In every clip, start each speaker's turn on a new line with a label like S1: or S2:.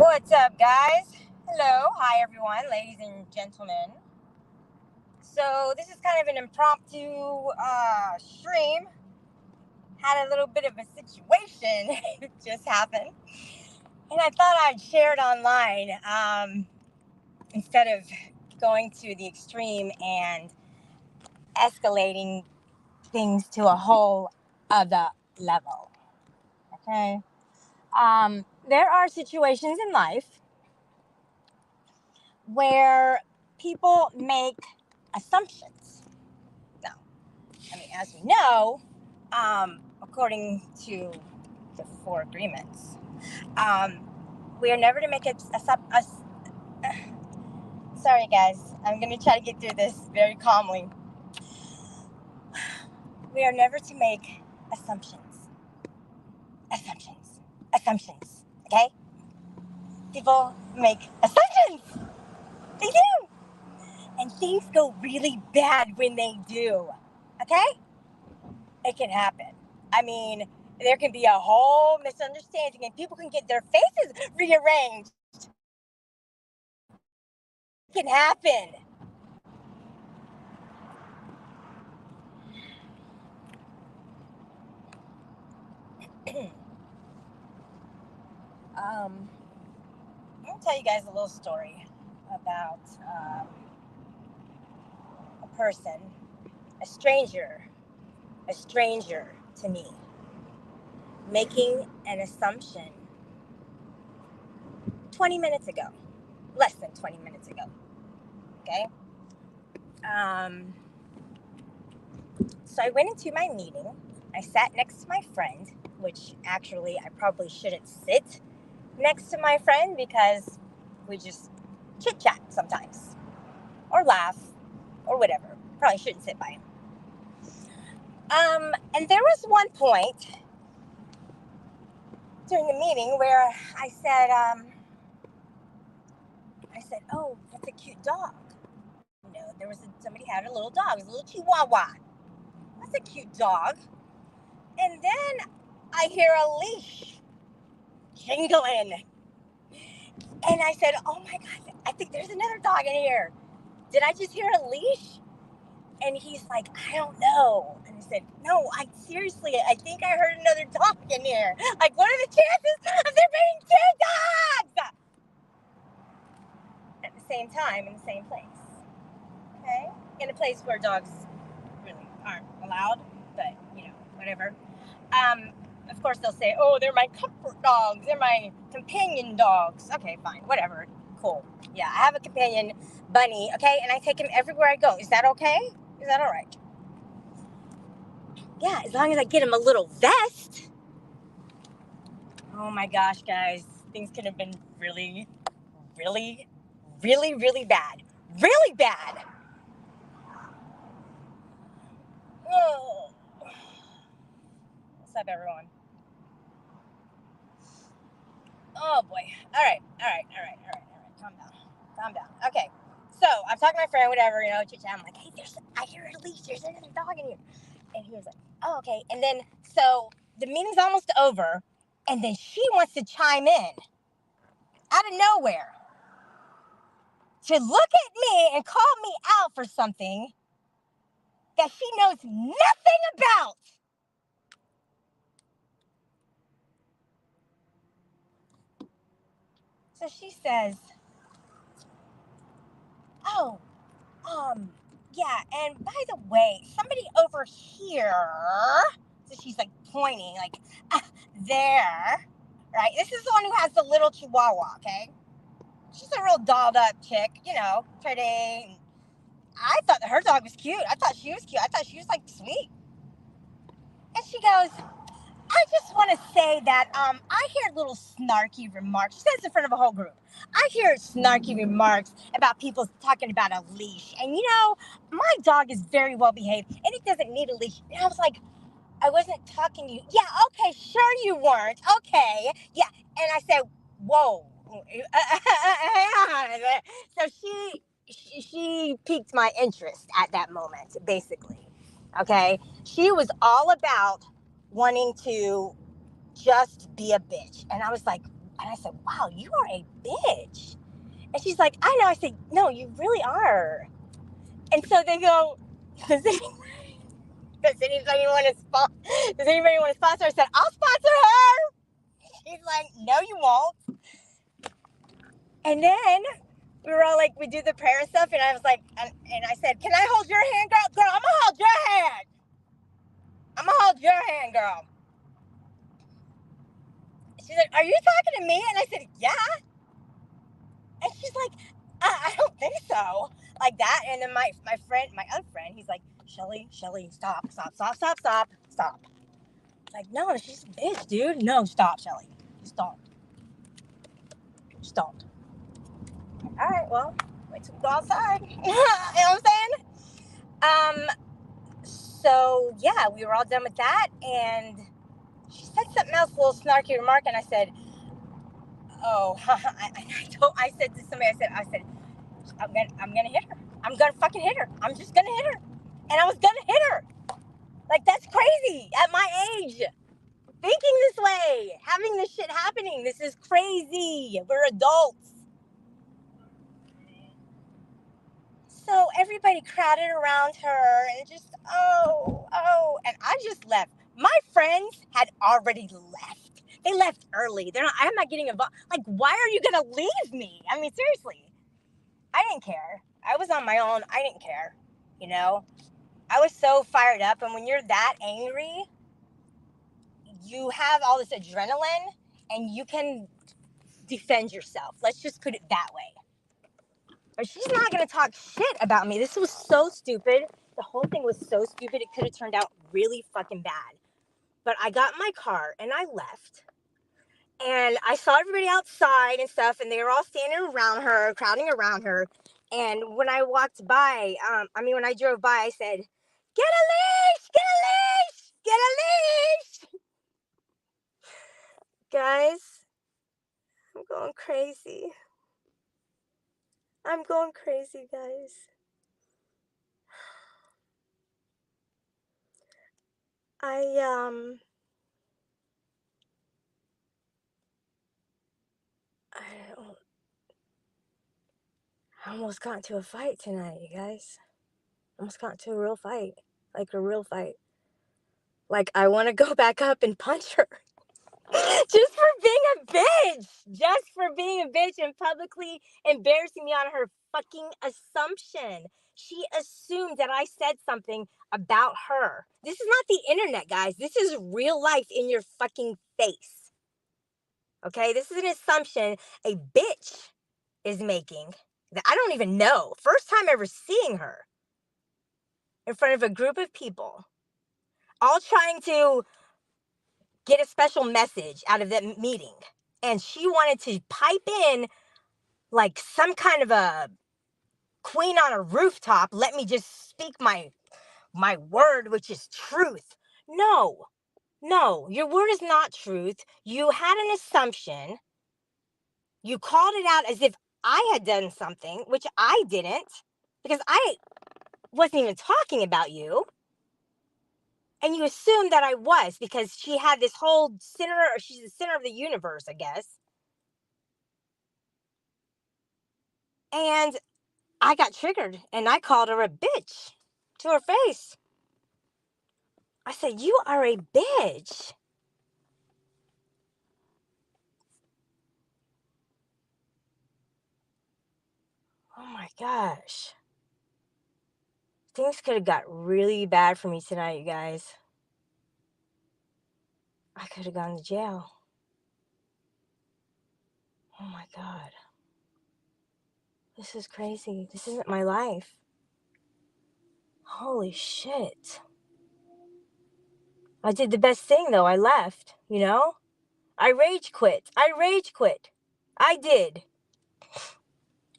S1: What's up, guys? Hello. Hi, everyone, ladies and gentlemen. So, this is kind of an impromptu stream. Had a little bit of a situation just happen, and I thought I'd share it online instead of going to the extreme and escalating things to a whole other level. Okay. There are situations in life where people make assumptions. Now, as we know, according to the four agreements, um, we are never to make sorry, guys. I'm going to try to get through this very calmly. We are never to make assumptions. Assumptions. Assumptions. Okay? People make assumptions. They do. And things go really bad when they do. Okay? It can happen. I mean, there can be a whole misunderstanding and people can get their faces rearranged. It can happen. I'm going to tell you guys a little story about a person, a stranger to me, making an assumption 20 minutes ago, less than 20 minutes ago. Okay? Um, so I went into my meeting. I sat next to my friend, which actually I probably shouldn't sit next to my friend because we just chit chat sometimes or laugh or whatever. Probably shouldn't sit by him. And there was one point during the meeting where I said, "Oh, that's a cute dog." Somebody had a little dog, it was a little Chihuahua. That's a cute dog. And then I hear a leash jingling, and I said, "Oh my God, I think there's another dog in here. Did I just hear a leash?" And he's like, "I don't know." And I said, "No, I think I heard another dog in here. Like, what are the chances of there being two dogs at the same time in the same place?" Okay? In a place where dogs really aren't allowed, but, whatever. Of course, they'll say, "Oh, they're my comfort dogs. They're my companion dogs." Okay, fine, whatever. Cool. Yeah, I have a companion bunny, okay? And I take him everywhere I go. Is that okay? Is that all right? Yeah, as long as I get him a little vest. Oh my gosh, guys. Things could have been really, really, really, really bad. Really bad. Oh. What's up, everyone? Oh boy. All right. Calm down. Calm down. Okay. So I'm talking to my friend, whatever, chit chat. I'm like, "Hey, I hear a leash. There's another dog in here." And he was like, "Oh, okay." And then, so the meeting's almost over, and then she wants to chime in out of nowhere to look at me and call me out for something that she knows nothing about. So she says, "Oh, yeah, and by the way, somebody over here," so she's like pointing, like, there, right? This is the one who has the little Chihuahua, okay? She's a real dolled up chick, pretty. I thought that her dog was cute. I thought she was cute. I thought she was like sweet. And she goes, "I just want to say that I hear little snarky remarks." She says in front of a whole group. "I hear snarky remarks about people talking about a leash. And my dog is very well behaved and it doesn't need a leash." And I was like, "I wasn't talking to you." "Yeah, okay, sure you weren't. Okay. Yeah." And I said, "Whoa." So she piqued my interest at that moment, basically. Okay. She was all about wanting to just be a bitch. And I was like, And I said, wow, you are a bitch. And she's like, I know. I said, no, you really are. And so they go, does anybody want to sponsor? Does anybody want to sponsor? I said, I'll sponsor her. She's like, no, you won't. And then we were all like, we do the prayer and stuff. And I was like, and I said, can I hold your hand, girl? Girl, I'm going to hold your hand. I'm going to hold your hand, girl. She's like, are you talking to me? And I said, yeah. And she's like, I don't think so. Like that. And then my other friend, he's like, Shelly, stop. Like, no, she's a bitch, dude. No, stop, Shelly. Just don't. All right, well, wait till we go outside. You know what I'm saying? So yeah, we were all done with that, and she said something else, a little snarky remark, and I said, oh, I said to somebody, I said, I'm gonna hit her. I'm gonna fucking hit her. I'm just gonna hit her. And I was gonna hit her. Like, that's crazy at my age. Thinking this way, having this shit happening. This is crazy. We're adults. So everybody crowded around her and just, and I just left. My friends had already left. They left early. I'm not getting involved. Like, why are you gonna leave me? I mean, seriously. I didn't care. I was on my own. I didn't care. You know? I was so fired up, and when you're that angry, you have all this adrenaline, and you can defend yourself. Let's just put it that way. But she's not going to talk shit about me. This was so stupid. The whole thing was so stupid. It could have turned out really fucking bad. But I got in my car, and I left. And I saw everybody outside and stuff, and they were all standing around her, crowding around her. And when I walked by, when I drove by, I said, get a leash, get a leash, get a leash. Guys, I'm going crazy. I'm going crazy, guys. I almost got into a fight tonight, you guys. Almost got into a real fight. Like a real fight. Like, I want to go back up and punch her. Just for being a bitch. Just for being a bitch and publicly embarrassing me on her fucking assumption. She assumed that I said something about her. This is not the internet, guys. This is real life in your fucking face. Okay? This is an assumption a bitch is making that I don't even know. First time ever seeing her in front of a group of people, all trying to get a special message out of that meeting. And she wanted to pipe in like some kind of a queen on a rooftop. Let me just speak my word, which is truth. No, your word is not truth. You had an assumption. You called it out as if I had done something, which I didn't, because I wasn't even talking about you. And you assumed that I was because she had this whole she's the center of the universe, I guess. And I got triggered and I called her a bitch to her face. I said, you are a bitch. Oh my gosh. Things could have got really bad for me tonight, you guys. I could have gone to jail. Oh my God. This is crazy. This isn't my life. Holy shit. I did the best thing though. I left, you know? I rage quit. I did.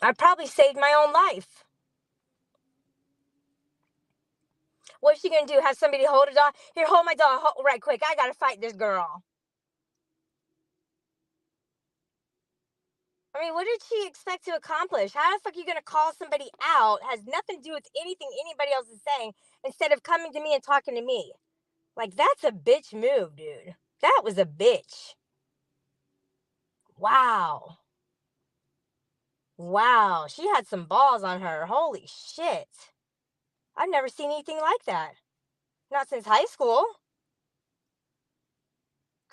S1: I probably saved my own life. What's she gonna do? Have somebody hold a dog? Here, hold my dog right quick. I gotta fight this girl. I mean, what did she expect to accomplish? How the fuck are you gonna call somebody out? Has nothing to do with anything anybody else is saying instead of coming to me and talking to me. Like, that's a bitch move, dude. That was a bitch. Wow. Wow. She had some balls on her. Holy shit. I've never seen anything like that. Not since high school.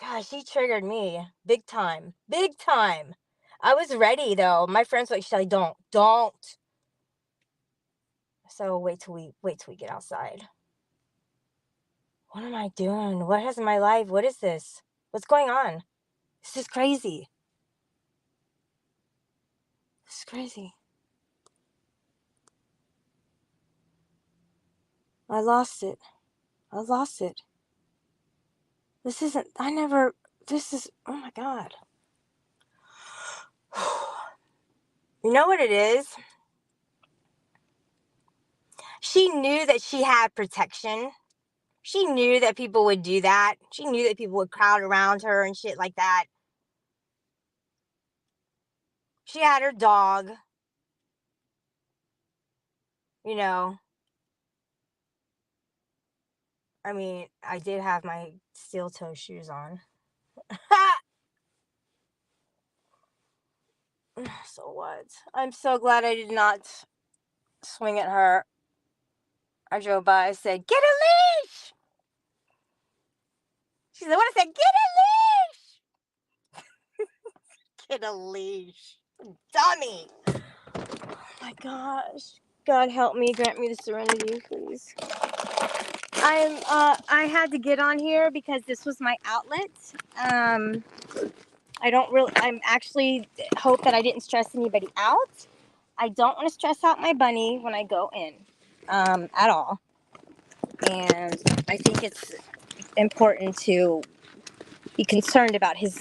S1: Gosh, she triggered me big time. Big time. I was ready though. My friends were like, Shelly, don't. So wait till we get outside. What am I doing? What has my life? What is this? What's going on? This is crazy. This is crazy. I lost it. I lost it. This isn't, I never, this is, oh my God. You know what it is? She knew that she had protection. She knew that people would do that. She knew that people would crowd around her and shit like that. She had her dog. You know, I mean, I did have my steel toe shoes on. So what? I'm so glad I did not swing at her. I drove by, I said, get a leash! She said, what? I said, get a leash. Dummy. Oh my gosh. God help me, grant me the serenity, please. I had to get on here because this was my outlet. I'm actually hope that I didn't stress anybody out. I don't want to stress out my bunny when I go in, at all. And I think it's important to be concerned about his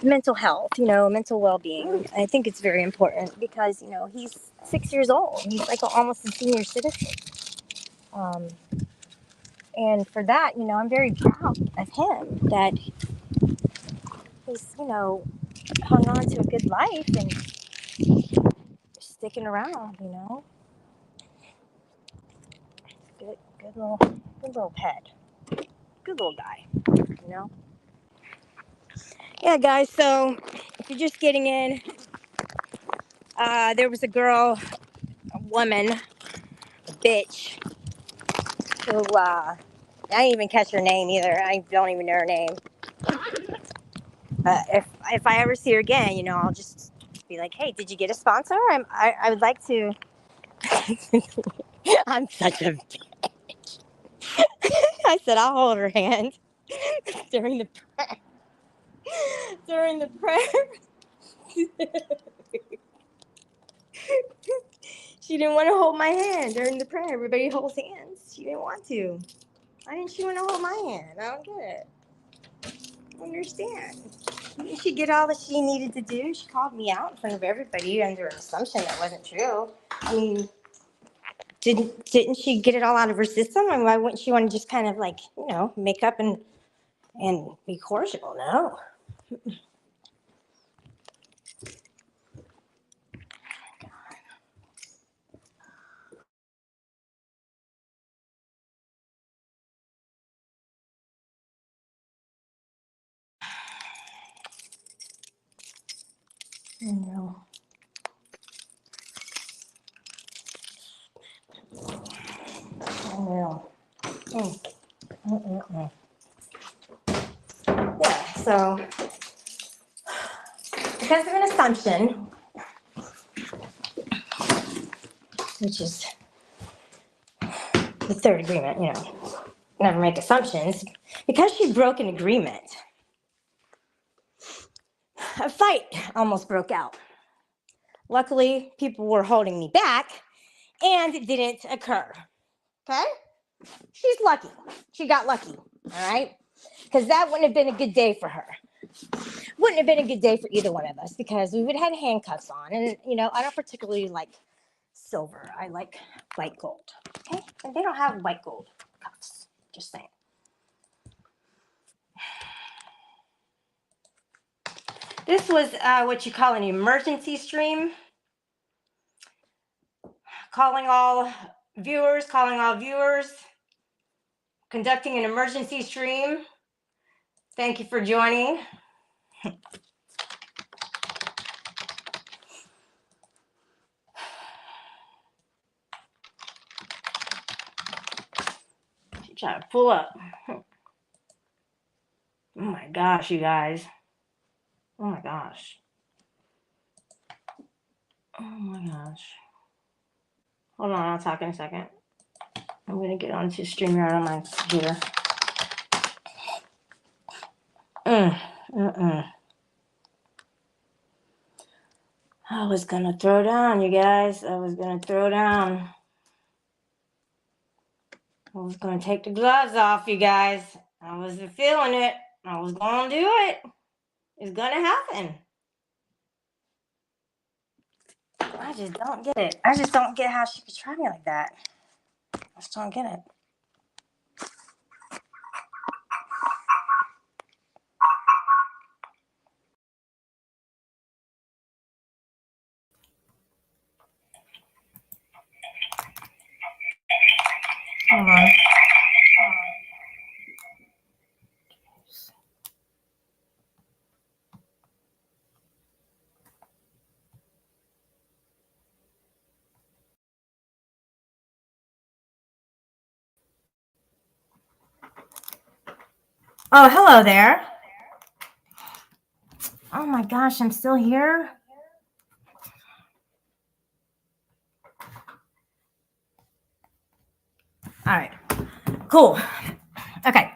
S1: mental health, mental well-being. I think it's very important because, he's 6 years old. He's like almost a senior citizen. Um, and for that, I'm very proud of him that he's, hung on to a good life and sticking around. Good little pet. Good little guy, you know? Yeah, guys, so if you're just getting in, there was a girl, a woman, a bitch, who, I didn't even catch her name either. I don't even know her name. If I ever see her again, I'll just be like, hey, did you get a sponsor? I would like to. I'm such a bitch. I said I'll hold her hand during the prayer. During the prayer. She didn't want to hold my hand during the prayer. Everybody holds hands. She didn't want to. Why didn't she want to hold my hand? I don't get it. I don't understand. Didn't she get all that she needed to do? She called me out in front of everybody under an assumption that wasn't true. I mean, didn't she get it all out of her system? I mean, why wouldn't she want to just kind of like, make up and be cordial? No. No. No. Yeah, so because of an assumption, which is the third agreement, never make assumptions, because she broke an agreement, a fight almost broke out. Luckily, people were holding me back and it didn't occur. Okay? She's lucky. She got lucky. All right? Because that wouldn't have been a good day for her. Wouldn't have been a good day for either one of us because we would have had handcuffs on. And, I don't particularly like silver. I like white gold. Okay? And they don't have white gold cuffs. Just saying. This was what you call an emergency stream. Calling all viewers, conducting an emergency stream. Thank you for joining.
S2: Try to pull up. Oh my gosh, you guys. Oh my gosh. Oh my gosh. Hold on, I'll talk in a second. I'm going to get onto StreamYard on my computer. I was going to throw down, you guys. I was going to throw down. I was going to take the gloves off, you guys. I wasn't feeling it. I was going to do it. It's going to happen. I just don't get it. I just don't get how she could try me like that. I just don't get it. Hold on. Oh, hello there. Oh my gosh, I'm still here. All right, cool. Okay.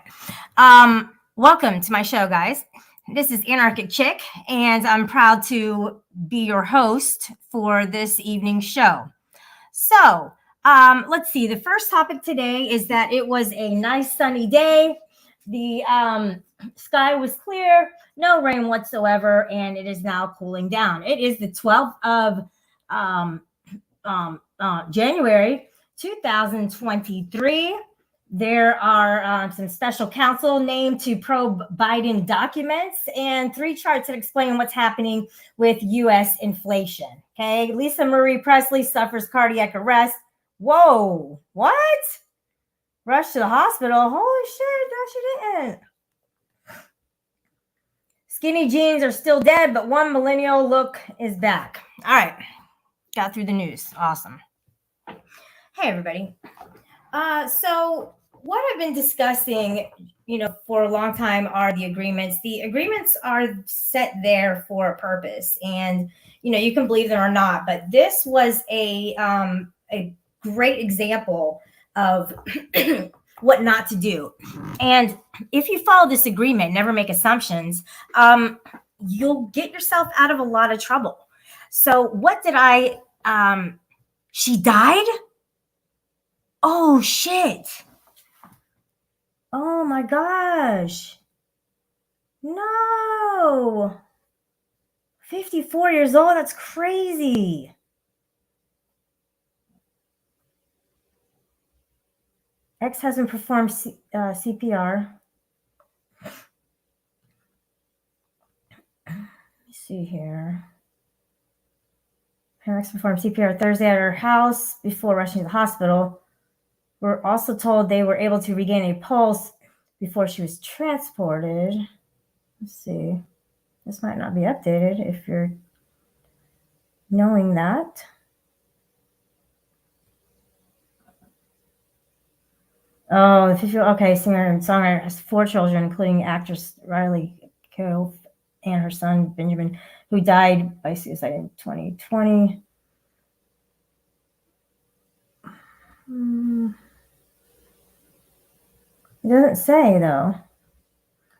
S2: Welcome to my show, guys. This is Anarchic Chick, and I'm proud to be your host for this evening's show. So, let's see. The first topic today is that it was a nice sunny day. The sky was clear, no rain whatsoever, and it is now cooling down. It is the 12th of January 2023. There are some special counsel named to probe Biden documents and 3 charts that explain what's happening with U.S. inflation. Okay, Lisa Marie Presley suffers cardiac arrest. Whoa, what? Rushed to the hospital. Holy shit, no, she didn't. Skinny jeans are still dead, but one millennial look is back. All right, got through the news. Awesome. Hey, everybody. So what I've been discussing, for a long time are the agreements. The agreements are set there for a purpose, and you can believe them or not. But this was a great example of what not to do. And if you follow this agreement, never make assumptions, you'll get yourself out of a lot of trouble. So what did she died? Oh, shit. Oh, my gosh. No. 54 years old. That's crazy. Ex-husband performed CPR. Let me see here. Her ex performed CPR Thursday at her house before rushing to the hospital. We're also told they were able to regain a pulse before she was transported. Let's see. This might not be updated if you're knowing that. Oh, okay. Singer and songwriter has 4 children, including actress Riley Keough and her son Benjamin, who died by suicide in 2020. It doesn't say, though.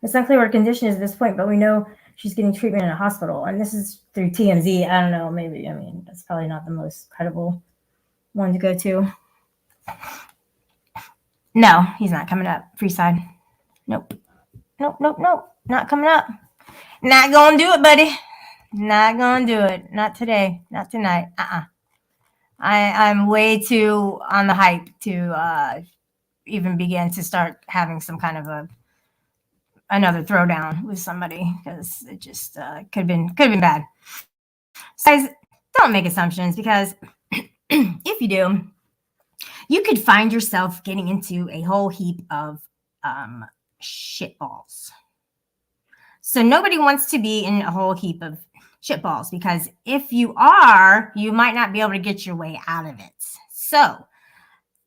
S2: It's unclear what her condition is at this point, but we know she's getting treatment in a hospital. And this is through TMZ. I don't know. Maybe, that's probably not the most credible one to go to. No, he's not coming up. Freeside. Nope. Not coming up. Not gonna do it, buddy. Not gonna do it. Not today. Not tonight. I'm way too on the hype to even begin to start having some kind of another throwdown with somebody, because it just could have been bad. So guys, don't make assumptions, because if you do, you could find yourself getting into a whole heap of shitballs. So nobody wants to be in a whole heap of shitballs, because if you are, you might not be able to get your way out of it. So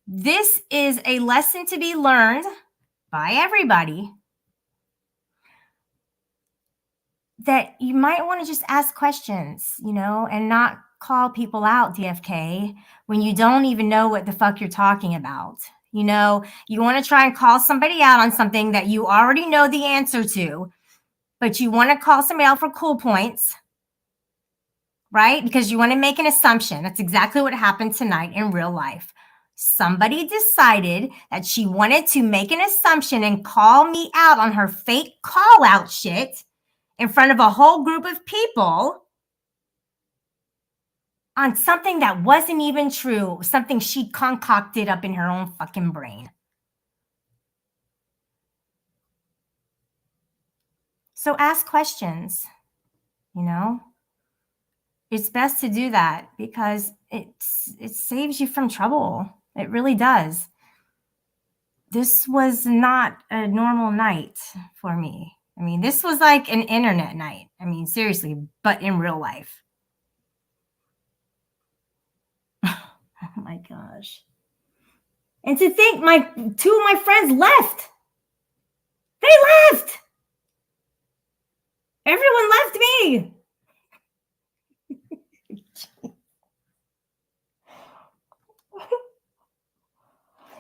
S2: this is a lesson to be learned by everybody, that you might want to just ask questions, and not call people out, DFK, when you don't even know what the fuck you're talking about. You want to try and call somebody out on something that you already know the answer to, but you want to call somebody out for cool points, right? Because you want to make an assumption. That's exactly what happened tonight in real life. Somebody decided that she wanted to make an assumption and call me out on her fake call out shit in front of a whole group of people on something that wasn't even true, something she concocted up in her own fucking brain. So ask questions, It's best to do that because it saves you from trouble. It really does. This was not a normal night for me. I mean, this was like an internet night. I mean, seriously, but in real life. Oh my gosh. And to think two of my friends left. They left. Everyone left me.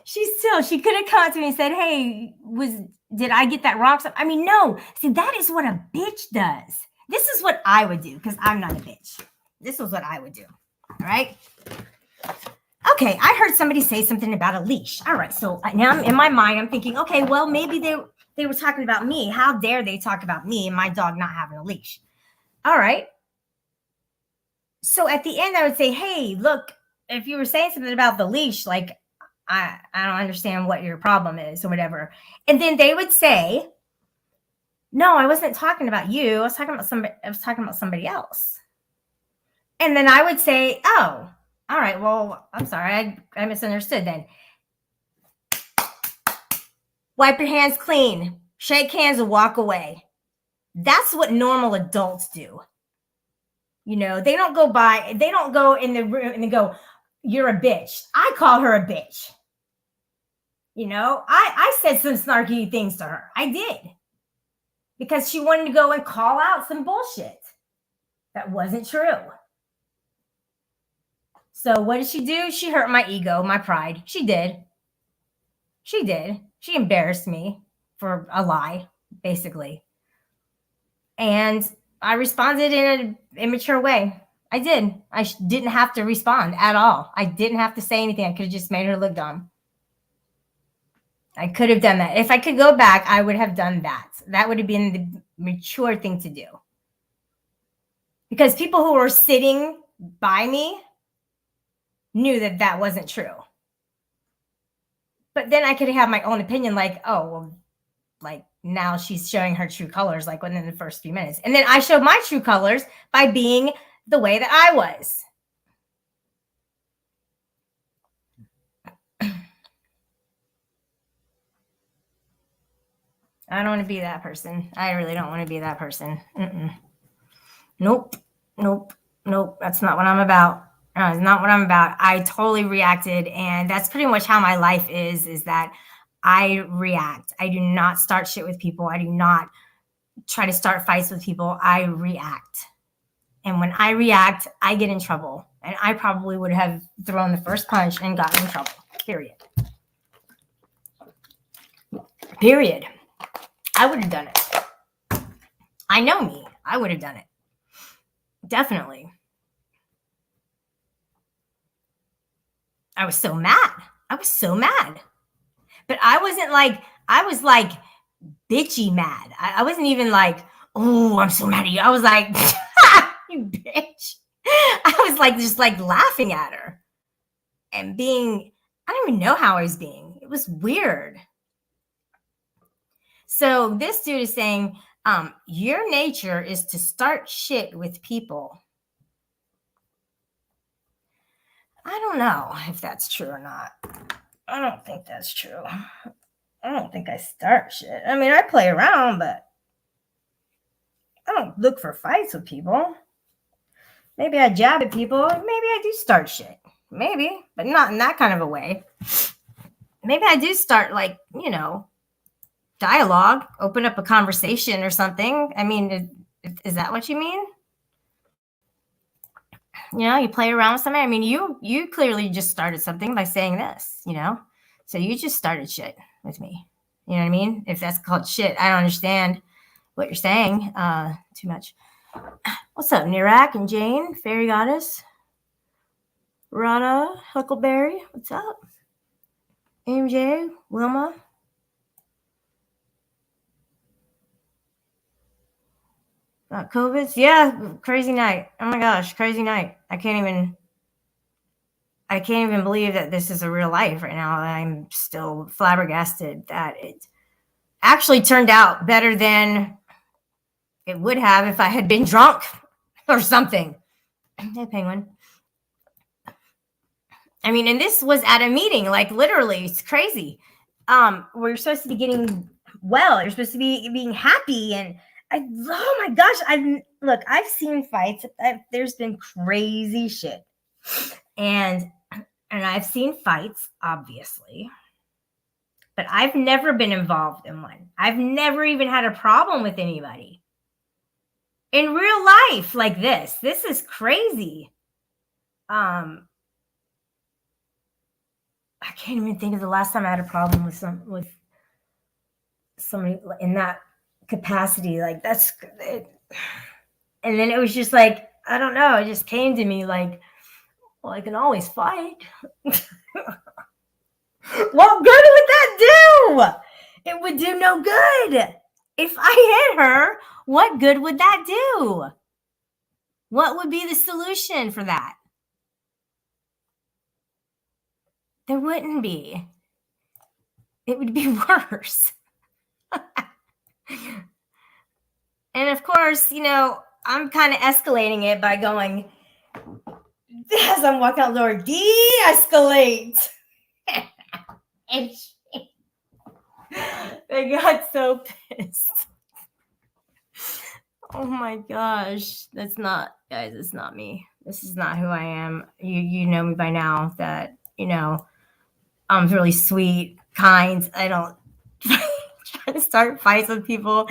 S2: She could have come to me and said, hey, did I get that wrong? I mean, no. See, that is what a bitch does. This is what I would do because I'm not a bitch. This is what I would do. All right. Okay, I heard somebody say something about a leash. All right, so now in my mind, I'm thinking, okay, well, maybe they were talking about me. How dare they talk about me and my dog not having a leash? All right. So at the end, I would say, hey, look, if you were saying something about the leash, like, I don't understand what your problem is or whatever. And then they would say, no, I wasn't talking about you. I was talking about somebody else. And then I would say, oh, all right, well, I'm sorry. I misunderstood then. Wipe your hands clean, shake hands and walk away. That's what normal adults do. They don't go in the room and go, you're a bitch. I call her a bitch. I said some snarky things to her. I did. Because she wanted to go and call out some bullshit that wasn't true. So what did she do? She hurt my ego, my pride. She did. She embarrassed me for a lie, basically. And I responded in an immature way. I did. I didn't have to respond at all. I didn't have to say anything. I could have just made her look dumb. I could have done that. If I could go back, I would have done that. That would have been the mature thing to do. Because people who were sitting by me knew that that wasn't true. But then I could have my own opinion, like, oh, well, like now she's showing her true colors, like within the first few minutes. And then I showed my true colors by being the way that I was. I don't want to be that person. I really don't want to be that person. Nope. That's not what I'm about. No, it's not what I'm about. I totally reacted. And that's pretty much how my life is that I react. I do not start shit with people. I do not try to start fights with people. I react. And when I react, I get in trouble. And I probably would have thrown the first punch and gotten in trouble. Period. I would have done it. I know me. I would have done it. Definitely. I was so mad. But I was like bitchy mad. I wasn't even like, oh, I'm so mad at you. I was like, you bitch. I was like, just like laughing at her and I don't even know how I was being. It was weird. So this dude is saying, your nature is to start shit with people. I don't know if that's true or not. I don't think that's true. I don't think I start shit. I mean, I play around, but I don't look for fights with people. Maybe I jab at people. Maybe I do start shit. Maybe, but not in that kind of a way. maybe I do start like, dialogue, open up a conversation or something. I mean, is that what you mean? You play around with somebody. I mean, you clearly just started something by saying this, so you just started shit with me. You know what I mean? If that's called shit, I don't understand what you're saying too much. What's up, Nirak and Jane, Fairy Goddess, Rana, Huckleberry, what's up? MJ, Wilma. COVID's, yeah, crazy night. Oh my gosh, crazy night. I can't even believe that this is a real life right now. I'm still flabbergasted that it actually turned out better than it would have if I had been drunk or something. Hey, Penguin. I mean, and this was at a meeting, like literally, it's crazy. We're supposed to be getting well. You're supposed to be being happy, and oh my gosh, I've seen fights. There's been crazy shit, and I've seen fights, obviously, but I've never been involved in one. I've never even had a problem with anybody in real life like this. This is crazy. I can't even think of the last time I had a problem with somebody in that capacity. Like that's it. And then it was just like, I don't know. It just came to me like, well, I can always fight. What good would that do? It would do no good. If I hit her, what good would that do? What would be the solution for that? There wouldn't be. It would be worse. And of course, I'm kind of escalating it by going, as I'm walking out the door, de-escalate. And they got so pissed. Oh my gosh. That's not, guys, it's not me. This is not who I am. You know me by now that, I'm really sweet, kind. I don't try to start fights with people,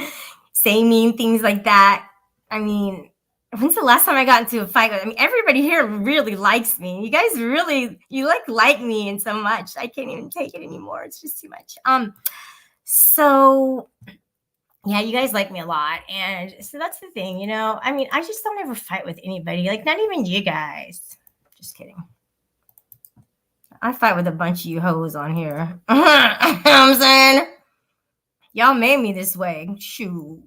S2: say mean things like that. I mean, when's the last time I got into a fight with? I mean, everybody here really likes me. You guys really, you like me and so much. I can't even take it anymore. It's just too much. So yeah, you guys like me a lot. And so that's the thing, I mean, I just don't ever fight with anybody. Like, not even you guys. Just kidding. I fight with a bunch of you hoes on here. You know what I'm saying? Y'all made me this way. Shoot.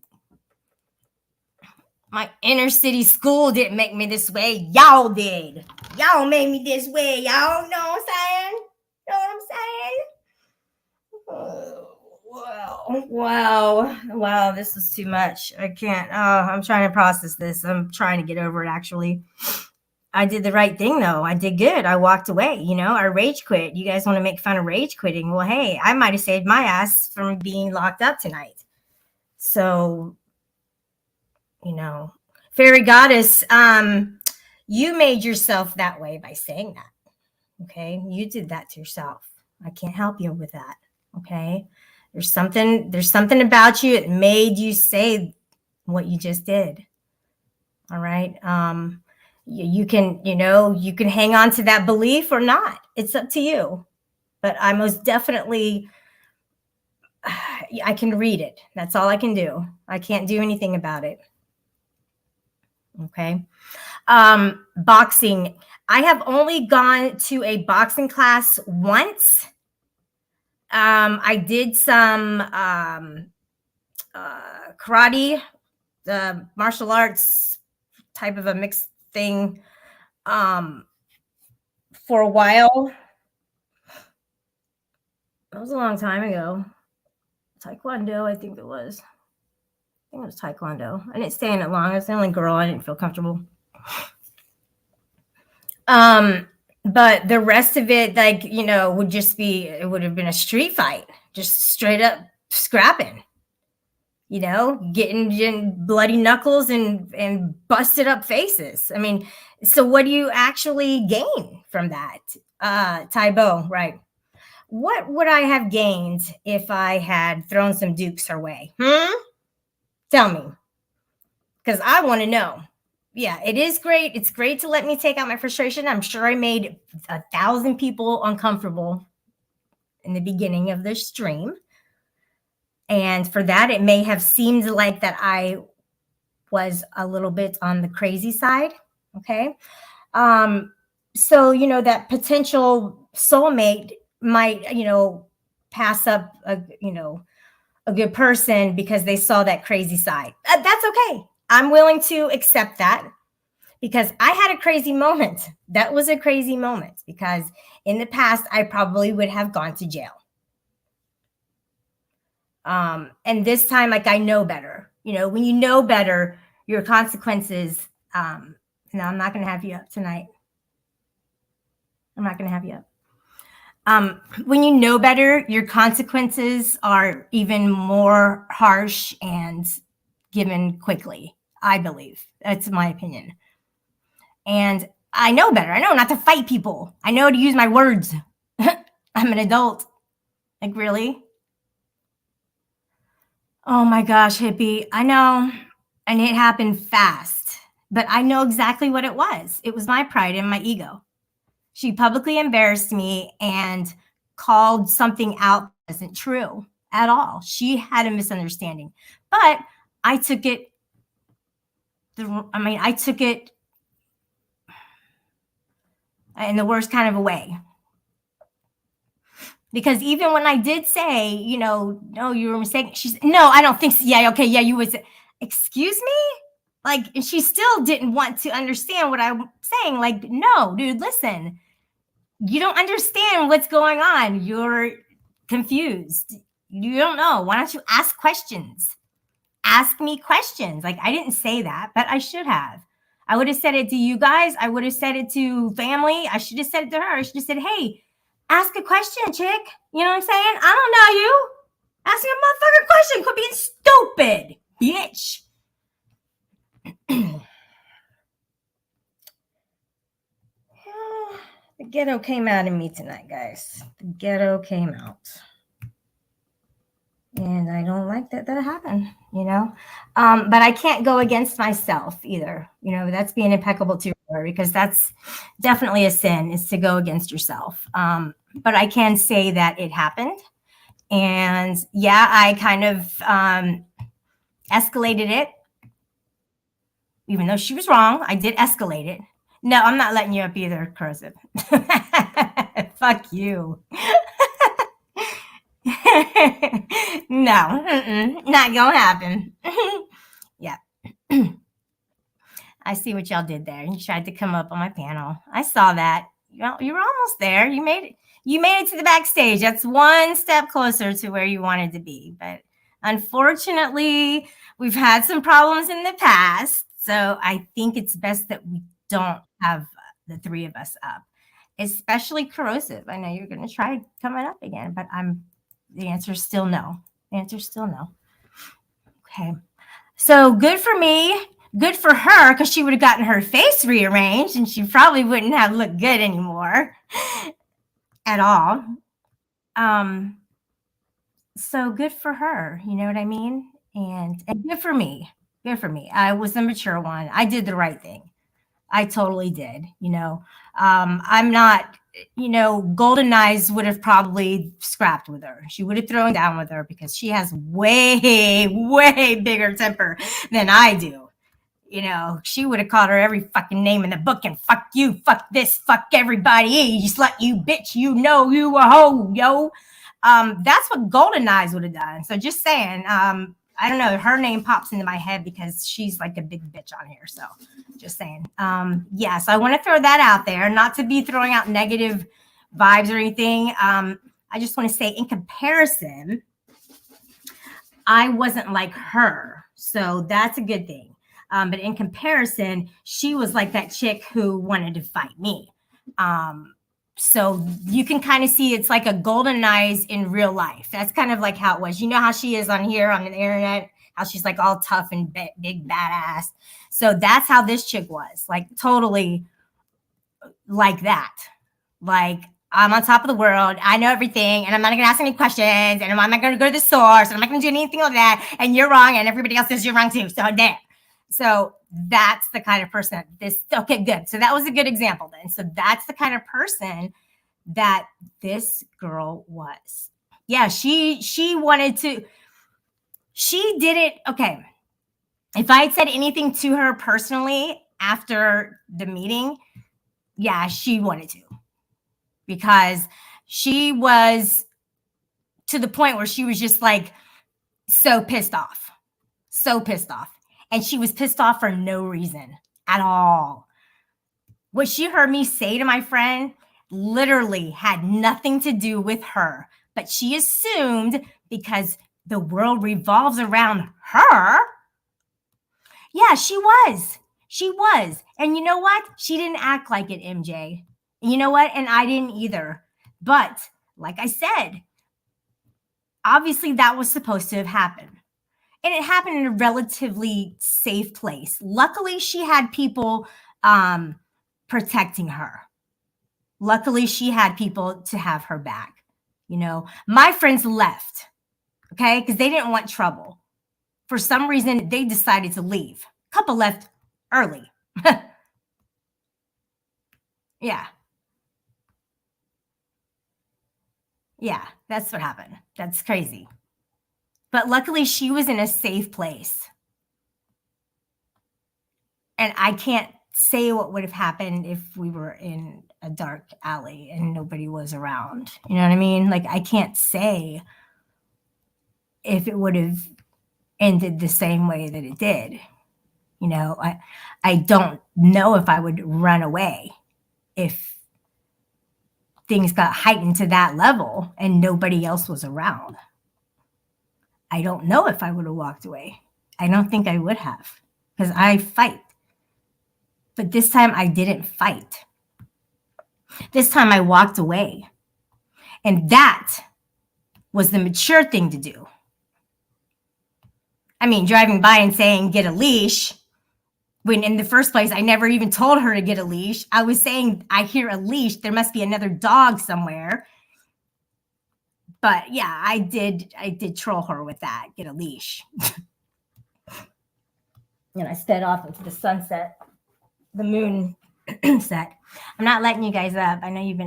S2: My inner city school didn't make me this way. Y'all did. Y'all made me this way. Y'all know what I'm saying? Know what I'm saying? Wow. This was too much. I can't. I'm trying to process this. I'm trying to get over it, actually. I did the right thing, though. I did good. I walked away. I rage quit. You guys want to make fun of rage quitting? Well, hey, I might have saved my ass from being locked up tonight. So, Fairy Goddess, you made yourself that way by saying that. Okay, you did that to yourself. I can't help you with that. Okay, there's something about you that made you say what you just did. All right. You can hang on to that belief or not. It's up to you. But I most definitely, I can read it. That's all I can do. I can't do anything about it. Okay. Boxing. I have only gone to a boxing class once. I did some karate, the martial arts type of a mixed thing for a while. That was a long time ago. Taekwondo, I think it was. I think it was Taekwondo. I didn't stay in it long. I was the only girl. I didn't feel comfortable. But the rest of it, would just be, it would have been a street fight, just straight up scrapping, getting bloody knuckles and busted up faces. I mean, so what do you actually gain from that? Taibo, right. what would I have gained if I had thrown some dukes her way? Tell me, because I want to know. Yeah, it is great. It's great to let me take out my frustration. I'm sure I made 1,000 people uncomfortable in the beginning of this stream. And for that, it may have seemed like that I was a little bit on the crazy side. Okay. So, that potential soulmate might, pass up a good person because they saw that crazy side. That's okay. I'm willing to accept that because I had a crazy moment. That was a crazy moment because in the past, I probably would have gone to jail. And this time, like, I know better. When you know better, your consequences. No, I'm not going to have you up tonight. I'm not going to have you up. When you know better, your consequences are even more harsh and given quickly, I believe. That's my opinion. And I know better. I know not to fight people. I know to use my words. I'm an adult. Like, really? Oh my gosh, hippie. I know. And it happened fast. But I know exactly what it was. It was my pride and my ego. She publicly embarrassed me and called something out that wasn't true at all. She had a misunderstanding. But I took it in the worst kind of a way. Because even when I did say, no, you were mistaken, she's, no, I don't think so. Yeah, okay, yeah, you was, excuse me? Like, and she still didn't want to understand what I'm saying. Like, no, dude, listen, you don't understand what's going on. You're confused. You don't know. Why don't you ask questions? Ask me questions. Like, I didn't say that, but I should have. I would have said it to you guys. I would have said it to family. I should have said it to her. I should have said, hey, ask a question, chick. You know what I'm saying? I don't know you. Ask me a motherfucking question. Quit being stupid, bitch. The ghetto came out of me tonight, guys. The ghetto came out. And I don't like that happened, but I can't go against myself either. That's being impeccable too, because that's definitely a sin, is to go against yourself. But I can say that it happened. And yeah, I kind of escalated it. Even though she was wrong, I did escalate it. No, I'm not letting you up either, Corrosive. Fuck you. No, not gonna happen. Yeah. I see what y'all did there. You tried to come up on my panel. I saw that. You were almost there. You made it to the backstage. That's one step closer to where you wanted to be. But unfortunately, we've had some problems in the past. So I think it's best that we don't have the three of us up, especially Corrosive. I know you're going to try coming up again, but the answer is still no. The answer is still no. Okay. So good for me. Good for her, because she would have gotten her face rearranged and she probably wouldn't have looked good anymore at all. So good for her. You know what I mean? And good for me. Good for me. I was the mature one. I did the right thing. I totally did. I'm not, Golden Eyes would have probably scrapped with her. She would have thrown down with her because she has way, way bigger temper than I do. She would have called her every fucking name in the book and fuck you, fuck this, fuck everybody. You slut, you bitch, you a hoe, yo. That's what Golden Eyes would have done. So just saying, I don't know. Her name pops into my head because she's like a big bitch on here. So just saying. Yeah, so I want to throw that out there, not to be throwing out negative vibes or anything. I just want to say, in comparison, I wasn't like her. So that's a good thing. But in comparison, she was like that chick who wanted to fight me. So you can kind of see it's like a Golden Eyes in real life. That's kind of like how it was. You know how she is on here on the internet, how she's like all tough and big badass. So that's how this chick was, like totally like that. Like I'm on top of the world. I know everything, and I'm not going to ask any questions, and I'm not going to go to the source, and I'm not going to do anything like that. And you're wrong, and everybody else says you're wrong too. So there. So that's the kind of person this. Okay, good. So that was a good example then. So that's the kind of person that this girl was. Yeah, she wanted to. She did it. Okay. If I had said anything to her personally after the meeting, yeah, she wanted to. Because she was to the point where she was just like so pissed off. And she was pissed off for no reason at all. What she heard me say to my friend literally had nothing to do with her, but she assumed because the world revolves around her. Yeah, she was. And you know what? She didn't act like it, MJ. And you know what? And I didn't either. But like I said, obviously that was supposed to have happened. And it happened in a relatively safe place. Luckily, she had people protecting her. Luckily, she had people to have her back. You know, my friends left, okay, because they didn't want trouble. For some reason, they decided to leave. A couple left early. Yeah. Yeah, that's what happened. That's crazy. But luckily, she was in a safe place. And I can't say what would have happened if we were in a dark alley and nobody was around. You know what I mean? Like, I can't say if it would have ended the same way that it did. You know, I don't know if I would run away if things got heightened to that level and nobody else was around. I don't know if I would have walked away. I don't think I would have, because I fight. But this time I didn't fight. This time I walked away. And that was the mature thing to do. I mean, driving by and saying, get a leash, when in the first place, I never even told her to get a leash. I was saying, I hear a leash. There must be another dog somewhere. But yeah, I did troll her with that, get a leash. And I sped off into the sunset, the moon set. I'm not letting you guys up. I know you've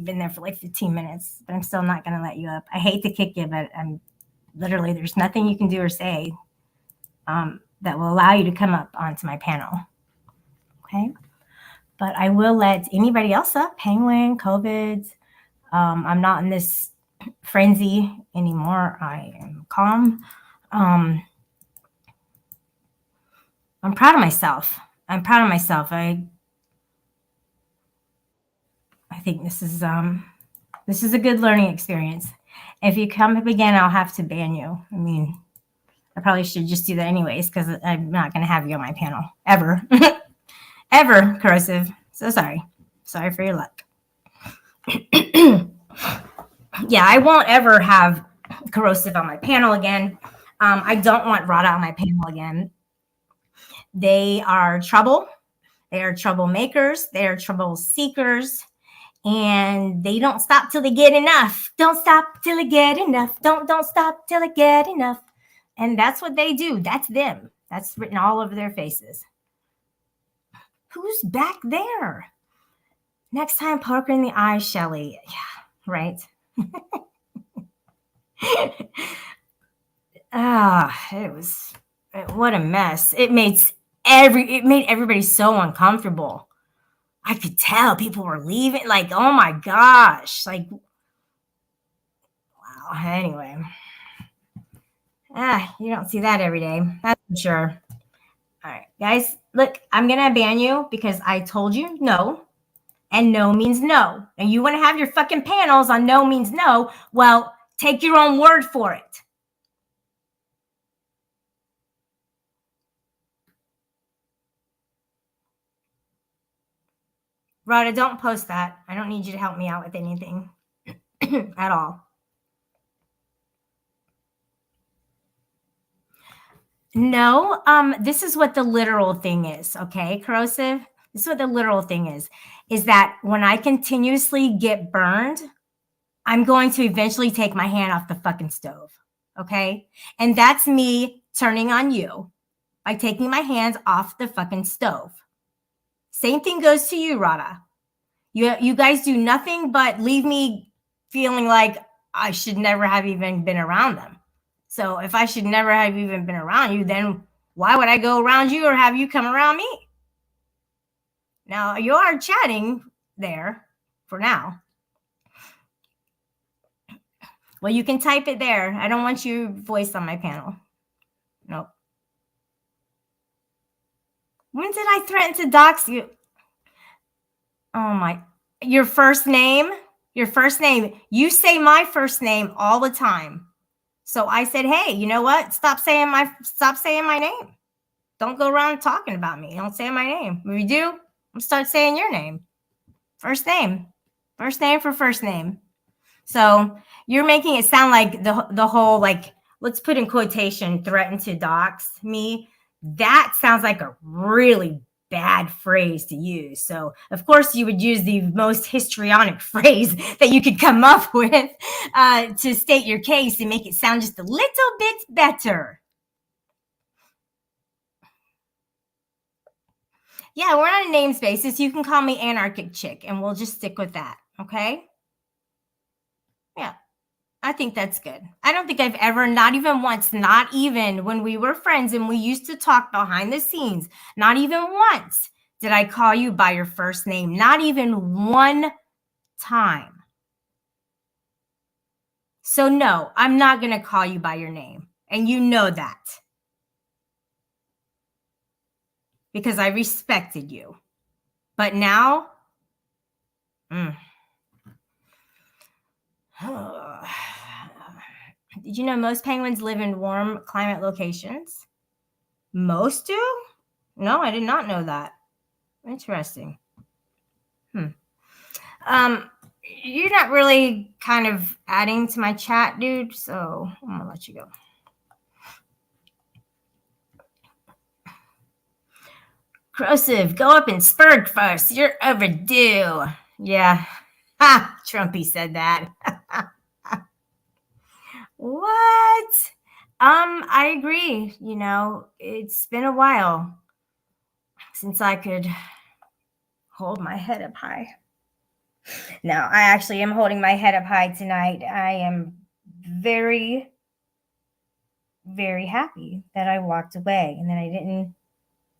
S2: been there for like 15 minutes, but I'm still not going to let you up. I hate to kick you, but I'm literally, there's nothing you can do or say that will allow you to come up onto my panel. Okay. But I will let anybody else up. Penguin, COVID. I'm not in this frenzy anymore. I am calm. I'm proud of myself. I think this is a good learning experience. If you come up again, I'll have to ban you. I mean, I probably should just do that anyways, because I'm not going to have you on my panel ever. Ever, Corrosive. So sorry. Sorry for your luck. Yeah, I won't ever have Corrosive on my panel again. I don't want Rada on my panel again. They are trouble. They are troublemakers. They are trouble seekers. And they don't stop till they get enough. Don't stop till they get enough. Don't stop till they get enough. And that's what they do. That's them. That's written all over their faces. Who's back there? Next time, poke her in the eye, Shelly. Yeah, right. What a mess. It made everybody so uncomfortable. I could tell people were leaving. Like, oh my gosh. Like, wow. Anyway. You don't see that every day. That's for sure. All right, guys. Look, I'm going to ban you because I told you no. And no means no. And you want to have your fucking panels on no means no. Well, take your own word for it. Rhoda, don't post that. I don't need you to help me out with anything at all. No, this is what the literal thing is, okay, Corrosive? This is what the literal thing is that when I continuously get burned, I'm going to eventually take my hand off the fucking stove. Okay. And that's me turning on you by taking my hands off the fucking stove. Same thing goes to you, Rada. You guys do nothing but leave me feeling like I should never have even been around them. So if I should never have even been around you, then why would I go around you or have you come around me? Now, you are chatting there for now. Well, you can type it there. I don't want you voiced on my panel. Nope. When did I threaten to dox you? Oh my, your first name? Your first name. You say my first name all the time. So I said, hey, you know what? Stop saying my name. Don't go around talking about me. Don't say my name. If you do, I'm start saying your name. First name. First name for first name. So you're making it sound like the whole, like, let's put in quotation, threaten to dox me. That sounds like a really bad phrase to use. So of course you would use the most histrionic phrase that you could come up with to state your case and make it sound just a little bit better. Yeah, we're on a namespace, so you can call me Anarchic Chick, and we'll just stick with that, okay? Yeah, I think that's good. I don't think I've ever, not even once, not even when we were friends and we used to talk behind the scenes, not even once did I call you by your first name. Not even one time. So no, I'm not going to call you by your name. And you know that. Because I respected you. But now, did you know most penguins live in warm climate locations? Most do? No, I did not know that. Interesting. You're not really kind of adding to my chat, dude, so I'm gonna let you go. Corrosive, go up and spurg first. You're overdue. Yeah. Ha! Trumpy said that. What? I agree. You know, it's been a while since I could hold my head up high. Now, I actually am holding my head up high tonight. I am very, very happy that I walked away and that I didn't.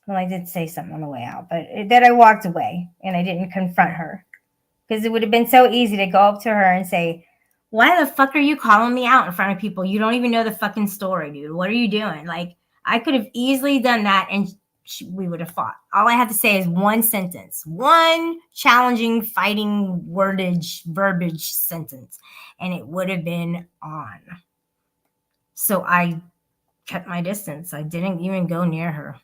S2: Well, I did say something on the way out, but that I walked away and I didn't confront her, because it would have been so easy to go up to her and say, why the fuck are you calling me out in front of people? You don't even know the fucking story, dude. What are you doing? Like, I could have easily done that and we would have fought. All I have to say is one sentence, one challenging, fighting verbiage sentence, and it would have been on. So I kept my distance. I didn't even go near her.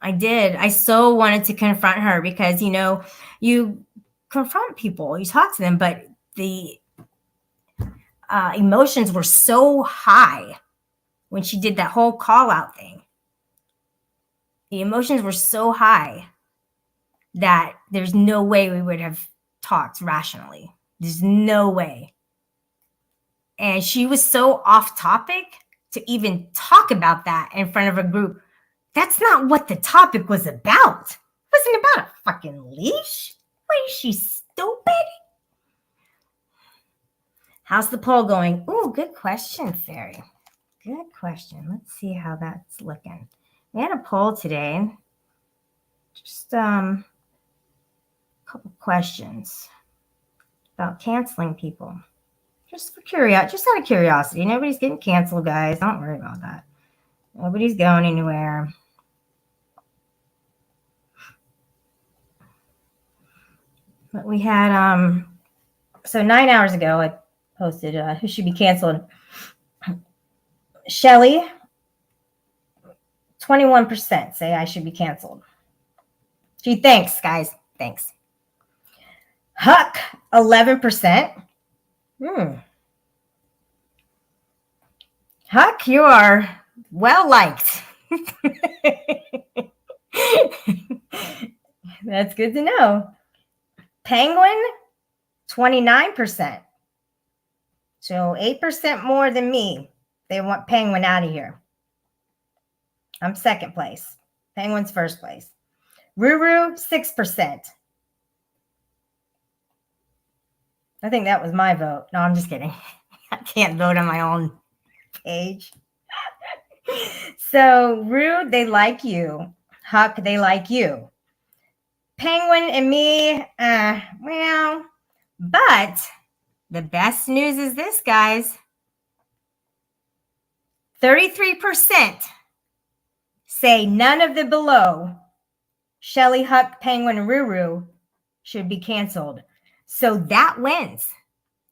S2: I did. I so wanted to confront her because, you know, you confront people, you talk to them, but the emotions were so high when she did that whole call out thing. The emotions were so high that there's no way we would have talked rationally. There's no way. And she was so off topic to even talk about that in front of a group. That's not what the topic was about. It wasn't about a fucking leash. What is she, stupid? How's the poll going? Ooh, good question, Fairy. Good question. Let's see how that's looking. We had a poll today. Just a couple questions about canceling people. Just for curiosity, just out of curiosity. Nobody's getting canceled, guys. Don't worry about that. Nobody's going anywhere. But we had, so 9 hours ago, I posted who should be canceled. Shelly, 21% say I should be canceled. Gee, thanks, guys. Thanks. Huck, 11%. Huck, you are well liked. That's good to know. Penguin, 29%. So 8% more than me. They want Penguin out of here. I'm second place. Penguin's first place. Ruru, 6%. I think that was my vote. No, I'm just kidding. I can't vote on my own page. So, Rue, they like you. Huck, they like you. Penguin and me, well, but the best news is this, guys. 33% say none of the below, Shelly, Huck, Penguin, and Ruru, should be canceled. So that wins.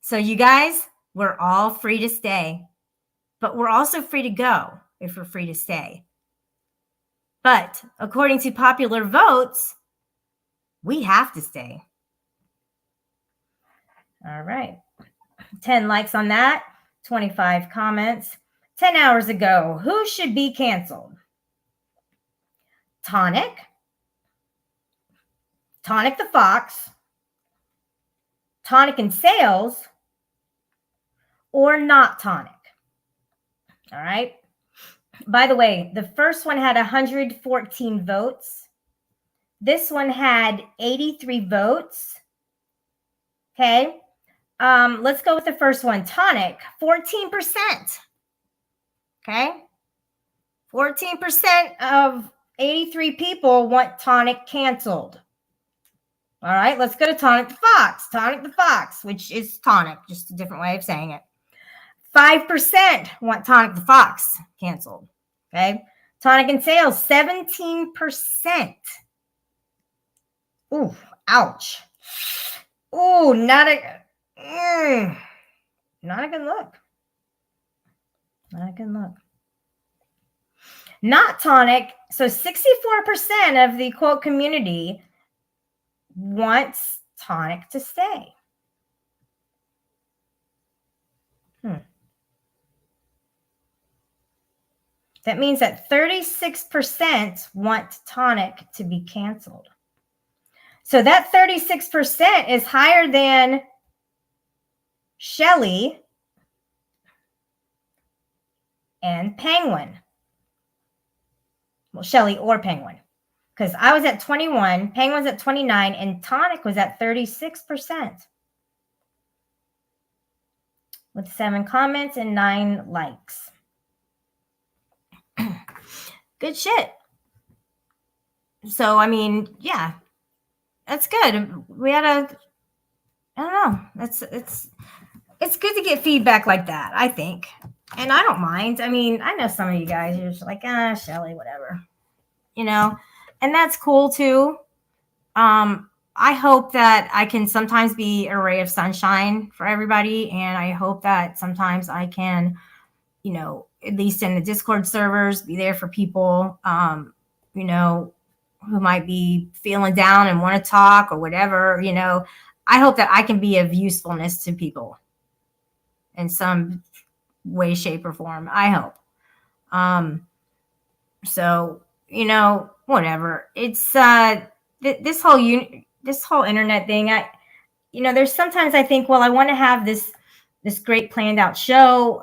S2: So you guys, we're all free to stay, but we're also free to go if we're free to stay. But according to popular votes, we have to stay. All right. 10 likes on that, 25 comments. 10 hours ago, who should be canceled? Tonic the Fox, Tonic and Sales, or not Tonic. All right. By the way, the first one had 114 votes. This one had 83 votes. Okay. Let's go with the first one. Tonic, 14%. Okay. 14% of 83 people want Tonic canceled. All right, let's go to Tonic the Fox. Tonic the Fox, which is Tonic, just a different way of saying it. 5% want Tonic the Fox canceled. Okay. Tonic and Sales, 17%. Ooh, ouch. Ooh, not a good look. Not a good look. Not Tonic. So 64% of the quote community wants Tonic to stay. That means that 36% want Tonic to be canceled. So that 36% is higher than Shelly and Penguin. Well, Shelly or Penguin. Because I was at 21, Penguin's at 29, and Tonic was at 36%. With 7 comments and 9 likes. Good shit. So, I mean, yeah, that's good. We had I don't know. It's good to get feedback like that, I think. And I don't mind. I mean, I know some of you guys are just like, Shelly, whatever. You know, and that's cool too. I hope that I can sometimes be a ray of sunshine for everybody. And I hope that sometimes I can, you know, at least in the Discord servers, be there for people, you know, who might be feeling down and want to talk or whatever, you know. I hope that I can be of usefulness to people in some way, shape, or form. I hope. So, you know, whatever. It's this whole internet thing. You know, there's sometimes I think, well, I want to have this great planned out show,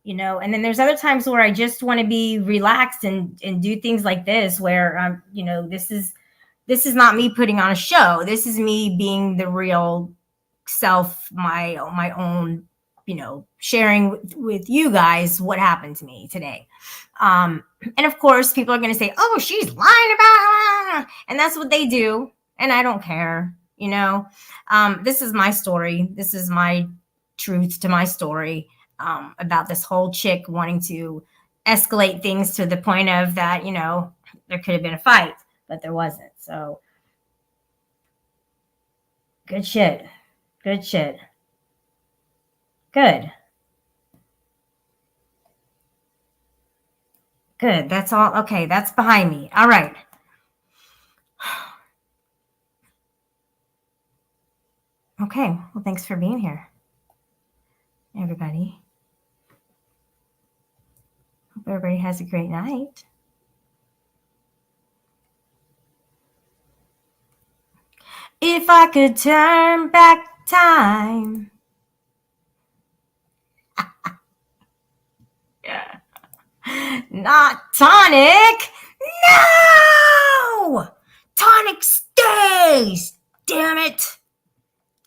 S2: you know, and then there's other times where I just want to be relaxed and do things like this, where you know, this is not me putting on a show. This is me being the real self, my own, you know, sharing with you guys what happened to me today. And of course, people are going to say, oh, she's lying about it. And that's what they do. And I don't care. You know, this is my story. This is my truth to my story, about this whole chick wanting to escalate things to the point of that, you know, there could have been a fight, but there wasn't. So good shit. Good shit. Good. Good. That's all. Okay. That's behind me. All right. Okay. Well, thanks for being here, everybody. Hope everybody has a great night. If I could turn back time. Not tonic. No! Tonic stays. Damn it.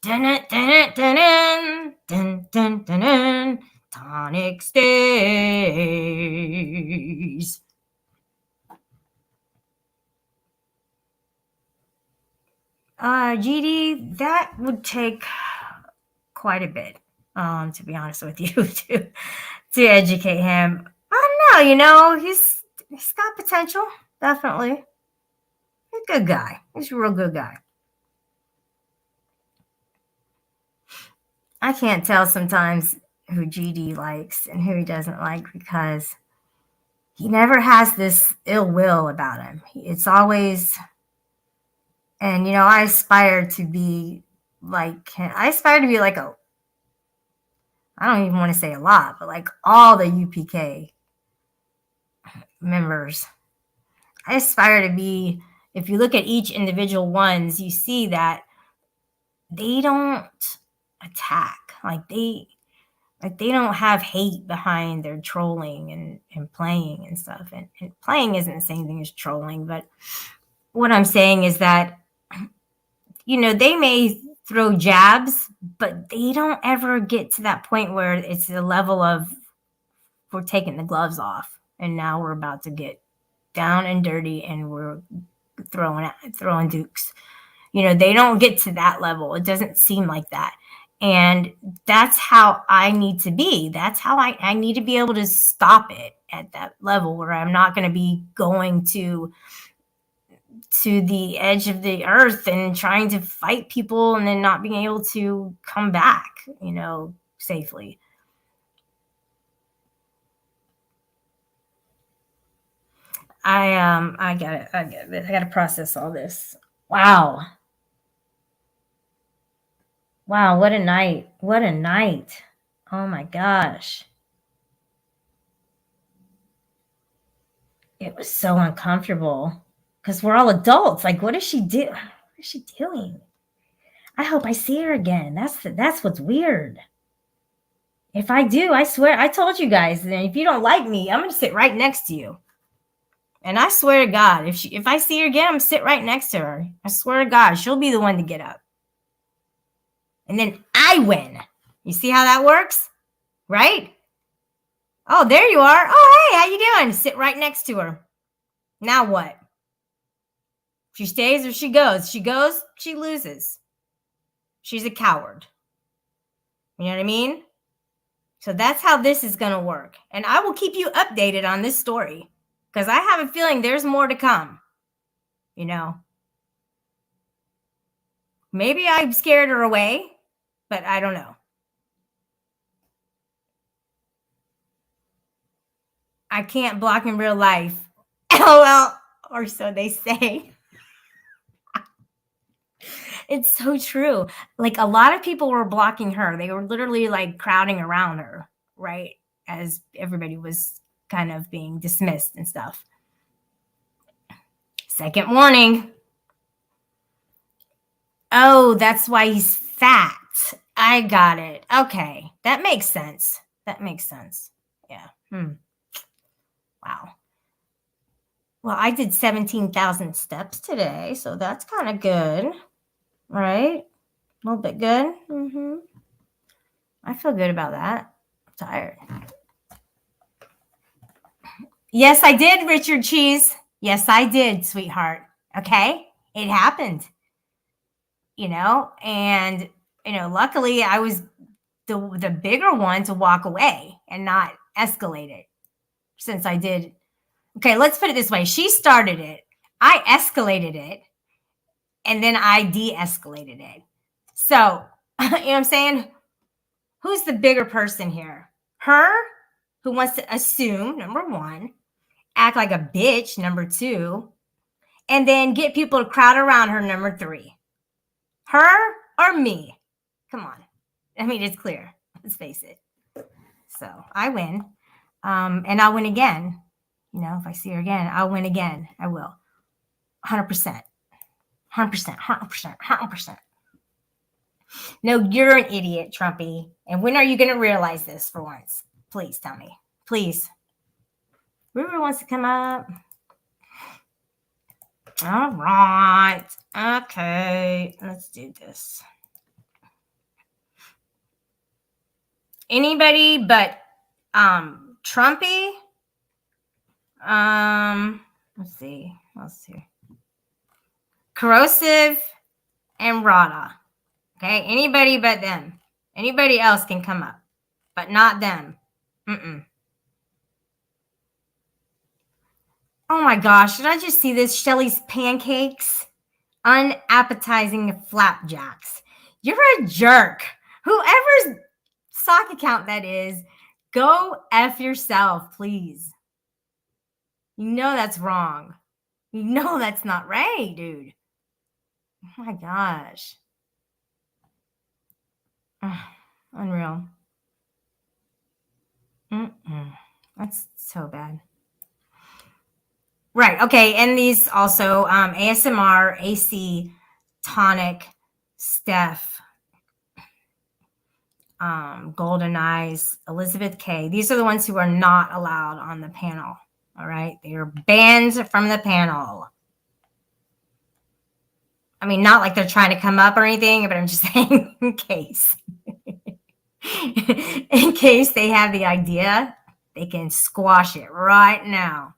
S2: Dun, dun, dun, dun, dun, dun, dun, dun. Tonic stays. GD, that would take quite a bit, to be honest with you, to educate him. I don't know, he's got potential, definitely. He's a good guy. He's a real good guy. I can't tell sometimes who GD likes and who he doesn't like because he never has this ill will about him. It's always, and I aspire to be like him. I aspire to be like I don't even want to say a lot, but like all the UPK members. I aspire to be, if you look at each individual ones, you see that they don't attack. Like they don't have hate behind their trolling and playing and stuff. And playing isn't the same thing as trolling, but what I'm saying is that, they may throw jabs, but they don't ever get to that point where it's the level of we're taking the gloves off and now we're about to get down and dirty and we're throwing dukes. They don't get to that level. It doesn't seem like that. And that's how I need to be. That's how I need to be able to stop it at that level where I'm not going to be going to the edge of the earth and trying to fight people and then not being able to come back, safely. I got it. I got to process all this. Wow. What a night. What a night. Oh my gosh. It was so uncomfortable because we're all adults. Like, what is she doing? What is she doing? I hope I see her again. That's what's weird. If I do, I swear, I told you guys, then if you don't like me, I'm going to sit right next to you. And I swear to God, if I see her again, I'm going to sit right next to her. I swear to God, she'll be the one to get up. And then I win. You see how that works? Right? Oh, there you are. Oh, hey, how you doing? Sit right next to her. Now what? She stays or she goes? She goes, she loses. She's a coward. You know what I mean? So that's how this is going to work. And I will keep you updated on this story because I have a feeling there's more to come. Maybe I scared her away, but I don't know. I can't block in real life. LOL, or so they say. It's so true. Like a lot of people were blocking her. They were literally like crowding around her, right? As everybody was kind of being dismissed and stuff. Second warning. Oh, that's why he's fat. I got it. Okay. That makes sense. Yeah. Wow. Well, I did 17,000 steps today, so that's kind of good, right? A little bit good. I feel good about that. I'm tired. Yes, I did, Richard Cheese. Yes, I did, sweetheart. Okay? It happened. And, luckily I was the bigger one to walk away and not escalate it since I did. Okay, let's put it this way. She started it. I escalated it. And then I de-escalated it. So, you know what I'm saying? Who's the bigger person here? Her, who wants to assume, number one, act like a bitch, number two, and then get people to crowd around her, number three. Her or me? Come on. I mean, it's clear. Let's face it. So I win. And I'll win again. If I see her again, I'll win again. I will. 100%. 100%, 100%, 100%. No, you're an idiot, Trumpy. And when are you going to realize this for once? Please tell me. Please. River wants to come up. All right. Okay. Let's do this. Anybody but Trumpy? Let's see. Corrosive and Rada. Okay, anybody but them. Anybody else can come up, but not them. Oh my gosh, did I just see this? Shelly's pancakes, unappetizing flapjacks. You're a jerk. Whoever's sock account that is, go F yourself, please. You know that's wrong. You know that's not right, dude. Oh my gosh. Unreal. That's so bad. Right. Okay. And these also ASMR, AC, Tonic, Steph, Golden Eyes, Elizabeth K. These are the ones who are not allowed on the panel. All right. They are banned from the panel. I mean, not like they're trying to come up or anything, but I'm just saying in case. In case they have the idea, they can squash it right now.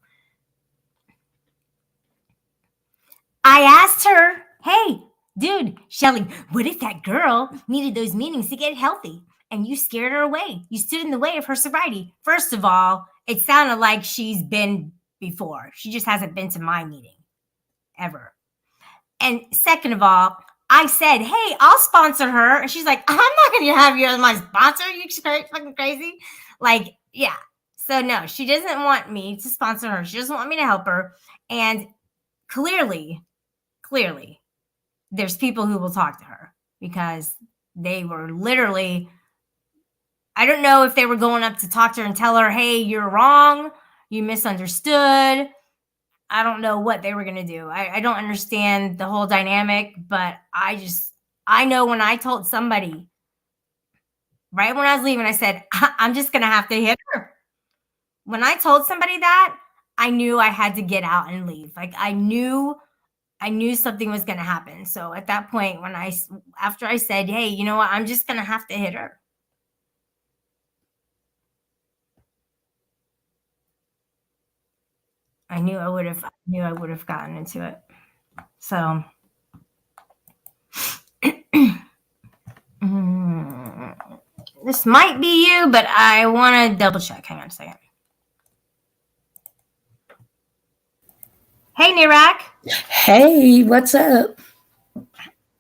S2: I asked her, hey, dude, Shelly, what if that girl needed those meetings to get healthy and you scared her away? You stood in the way of her sobriety. First of all, it sounded like she's been before. She just hasn't been to my meeting ever. And second of all, I said, hey, I'll sponsor her. And she's like, I'm not going to have you as my sponsor. You fucking crazy. Like, yeah. So no, she doesn't want me to sponsor her. She doesn't want me to help her. And clearly, there's people who will talk to her because they were literally, I don't know if they were going up to talk to her and tell her, hey, you're wrong. You misunderstood. I don't know what they were going to do. I don't understand the whole dynamic, but I know when I told somebody, right when I was leaving, I said, I'm just going to have to hit her. When I told somebody that, I knew I had to get out and leave. Like I knew something was going to happen. So at that point, after I said, hey, you know what? I'm just going to have to hit her. I knew I would have gotten into it. So this might be you, but I want to double check. Hang on a second. Hey, Nirak.
S3: Hey, what's up?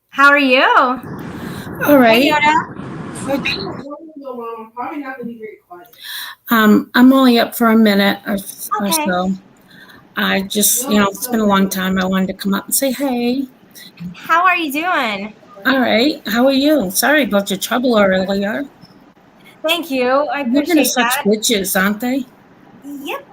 S2: How are you?
S3: All right.
S2: Hey, Yoda.
S3: Probably not going to be very quiet. I'm only up for a minute or so. I just, it's been a long time. I wanted to come up and say hey.
S2: How are you doing?
S3: All right. How are you? Sorry about your trouble earlier.
S2: Thank you. I appreciate
S3: They're such witches, aren't they?
S2: Yep.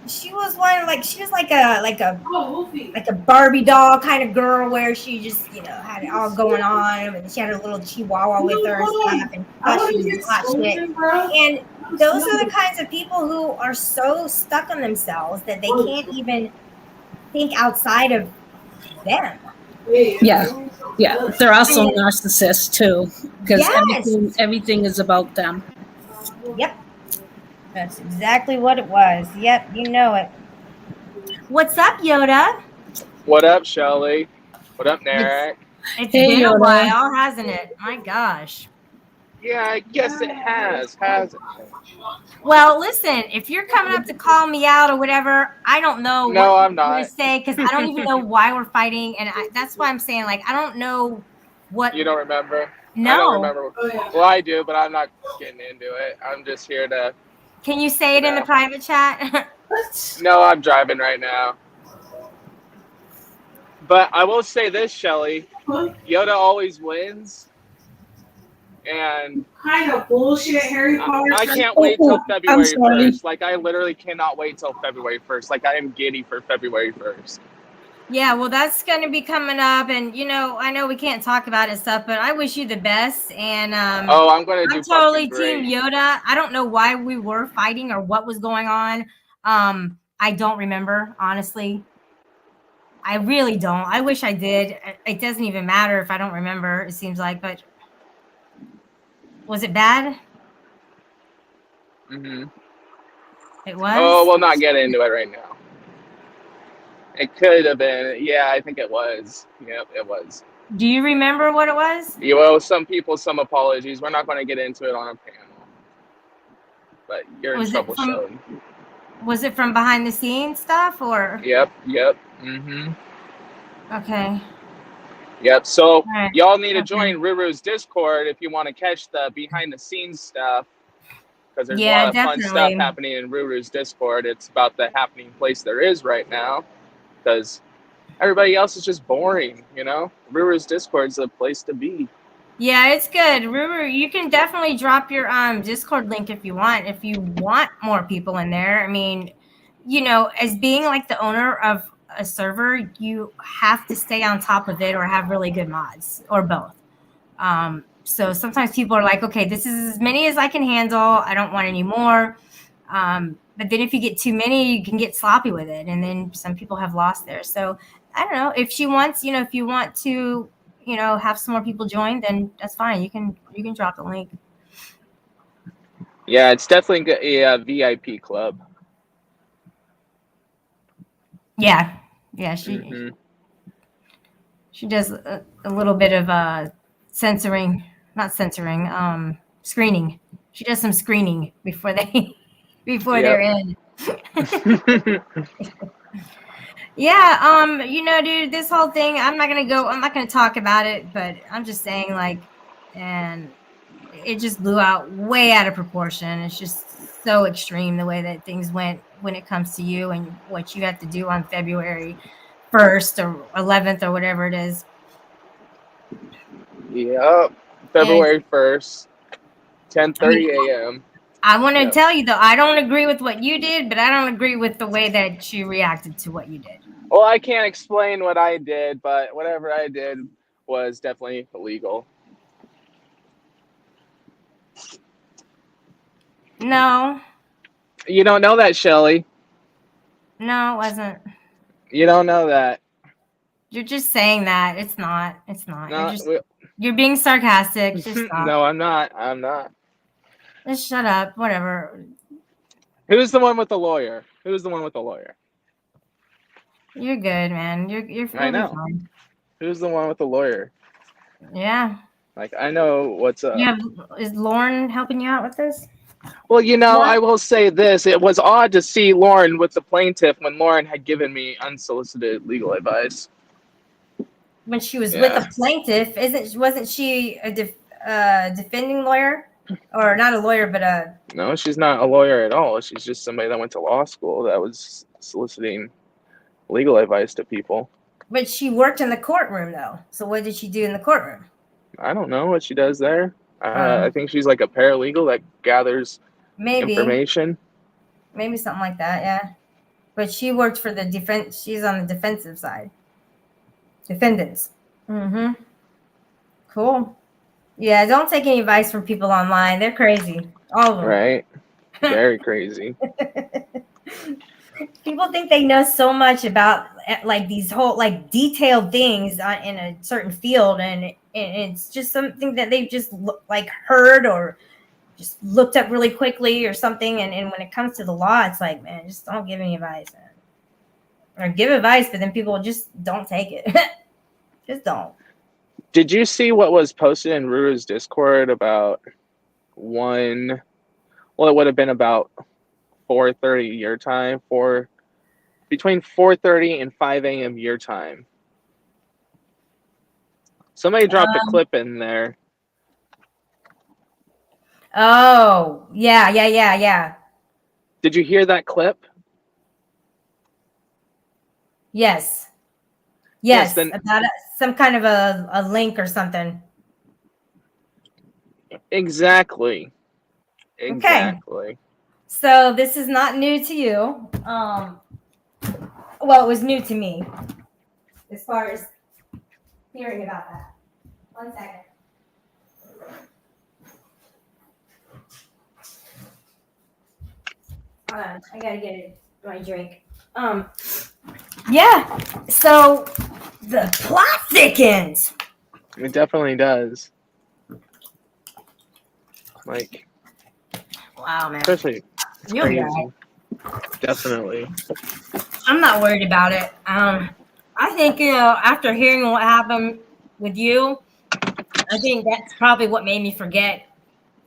S2: She was one she was like a Barbie doll kind of girl where she just had it all going on, and she had her little chihuahua with her and stuff, and thought she was hot shit. And those are the kinds of people who are so stuck on themselves that they can't even think outside of them.
S3: Yeah. They're also narcissists too, because everything is about them.
S2: Yep. That's exactly what it was. Yep, you know it. What's up, Yoda?
S4: What up, Shelly? What up, Nirak?
S2: It's been a while, hasn't it? My gosh.
S4: Yeah, I guess it has, hasn't it?
S2: Well, listen, if you're coming up to call me out or whatever, I don't know
S4: I'm not
S2: going to say, because I don't even know why we're fighting, and that's why I'm saying, I don't know what...
S4: You don't remember?
S2: No.
S4: I don't remember. Well, I do, but I'm not getting into it. I'm just here to...
S2: Can you say it in the private chat?
S4: No, I'm driving right now. But I will say this, Shelly. Yoda always wins. And
S3: kind of bullshit, Harry Potter.
S4: I can't wait till February 1st. I literally cannot wait till February 1st. I am giddy for February 1st.
S2: Yeah, well, that's going to be coming up, and I know we can't talk about it and stuff, but I wish you the best. And
S4: Oh, I'm gonna
S2: I'm
S4: do
S2: totally
S4: fucking
S2: Team
S4: great.
S2: Yoda. I don't know why we were fighting or what was going on. I don't remember, honestly. I really don't. I wish I did. It doesn't even matter if I don't remember. It seems like, but was it bad?
S4: Hmm.
S2: It
S4: Oh,
S2: was.
S4: we'll not get into it right now. It could have been. Yeah, I think it was. Yep, it was.
S2: Do you remember what it was?
S4: You owe some people some apologies. We're not going to get into it on a panel, but you're in
S2: Was it
S4: trouble,
S2: from
S4: Shelly.
S2: was it from behind the scenes stuff or?
S4: Yep, yep. Hmm.
S2: Okay.
S4: Yep. So
S2: All right.
S4: y'all need to
S2: Okay.
S4: join Ruru's Discord if you want to catch the behind the scenes stuff, because there's a lot
S2: Yeah,
S4: of fun stuff
S2: definitely.
S4: happening in Ruru's Discord. It's about the happening place there is right now, because everybody else is just boring. Ruru's Discord is a place to be.
S2: Yeah, it's good. Ruru, you can definitely drop your Discord link if you want more people in there. I mean, as being like the owner of a server, you have to stay on top of it or have really good mods or both. So sometimes people are like, okay, this is as many as I can handle. I don't want any more. But then if you get too many, you can get sloppy with it. And then some people have lost theirs. So I don't know if she wants, if you want to, have some more people join, then that's fine. You can drop the link.
S4: Yeah, it's definitely a VIP club.
S2: Yeah.
S4: Hmm.
S2: She does a little bit of not censoring, screening. She does some screening before they're
S4: Yep.
S2: in. Yeah, dude, this whole thing, I'm not gonna talk about it, but I'm just saying, like, and it just blew out way out of proportion. It's just so extreme the way that things went when it comes to you and what you have to do on February 1st or 11th or whatever it is.
S4: Yep.
S2: And
S4: February 1st,
S2: I mean,
S4: 10:30 a.m.
S2: I want to
S4: Yep.
S2: tell you though, I don't agree with what you did, but I don't agree with the way that you reacted to what you did.
S4: Well, I can't explain what I did, but whatever I did was definitely illegal.
S2: No,
S4: You don't know that, Shelly.
S2: it wasn't.
S4: You don't know that.
S2: You're just saying that. It's not.
S4: No,
S2: You're being sarcastic. Just stop.
S4: no, I'm not. I'm not.
S2: Just shut up. Whatever.
S4: Who's the one with the lawyer? Who's the one with the lawyer?
S2: You're good, man. You're
S4: I know.
S2: fine.
S4: Who's the one with the lawyer?
S2: Yeah.
S4: Like, I know what's up.
S2: Is Lauren helping you out with this?
S4: Well, I will say this. It was odd to see Lauren with the plaintiff when Lauren had given me unsolicited legal advice.
S2: When she was with a plaintiff, wasn't she a defending lawyer? Or not a lawyer, but a...
S4: No, she's not a lawyer at all. She's just somebody that went to law school that was soliciting legal advice to people.
S2: But she worked in the courtroom, though. So what did she do in the courtroom?
S4: I don't know what she does there. I think she's like a paralegal that gathers information.
S2: Maybe something like that, yeah. But she worked for the defense. She's on the defensive side. Defendants. Mm-hmm. Cool. Yeah, don't take any advice from people online. They're crazy. All of them.
S4: Right. Very crazy.
S2: People think they know so much about like these whole like detailed things in a certain field, and it's just something that they've just like heard or just looked up really quickly or something. And when it comes to the law, it's like, man, just don't give any advice, man. Or give advice, but then people just don't take it. Just don't.
S4: Did you see what was posted in Ruru's Discord about it would have been about 4:30 your time, between 4:30 and 5 a.m. your time. Somebody dropped a clip in there.
S2: Oh, yeah.
S4: Did you hear that clip?
S2: Yes.
S4: Then,
S2: About some kind of a link or something.
S4: Exactly.
S2: Okay. So this is not new to you. Well, it was new to me. as far as hearing about that. 1 second. Hold on, I gotta get my drink. Yeah. So the plot thickens.
S4: It definitely does. Like,
S2: Wow, man.
S4: especially
S2: You'll be
S4: crazy.
S2: all right.
S4: Definitely.
S2: I'm not worried about it. I think, after hearing what happened with you, I think that's probably what made me forget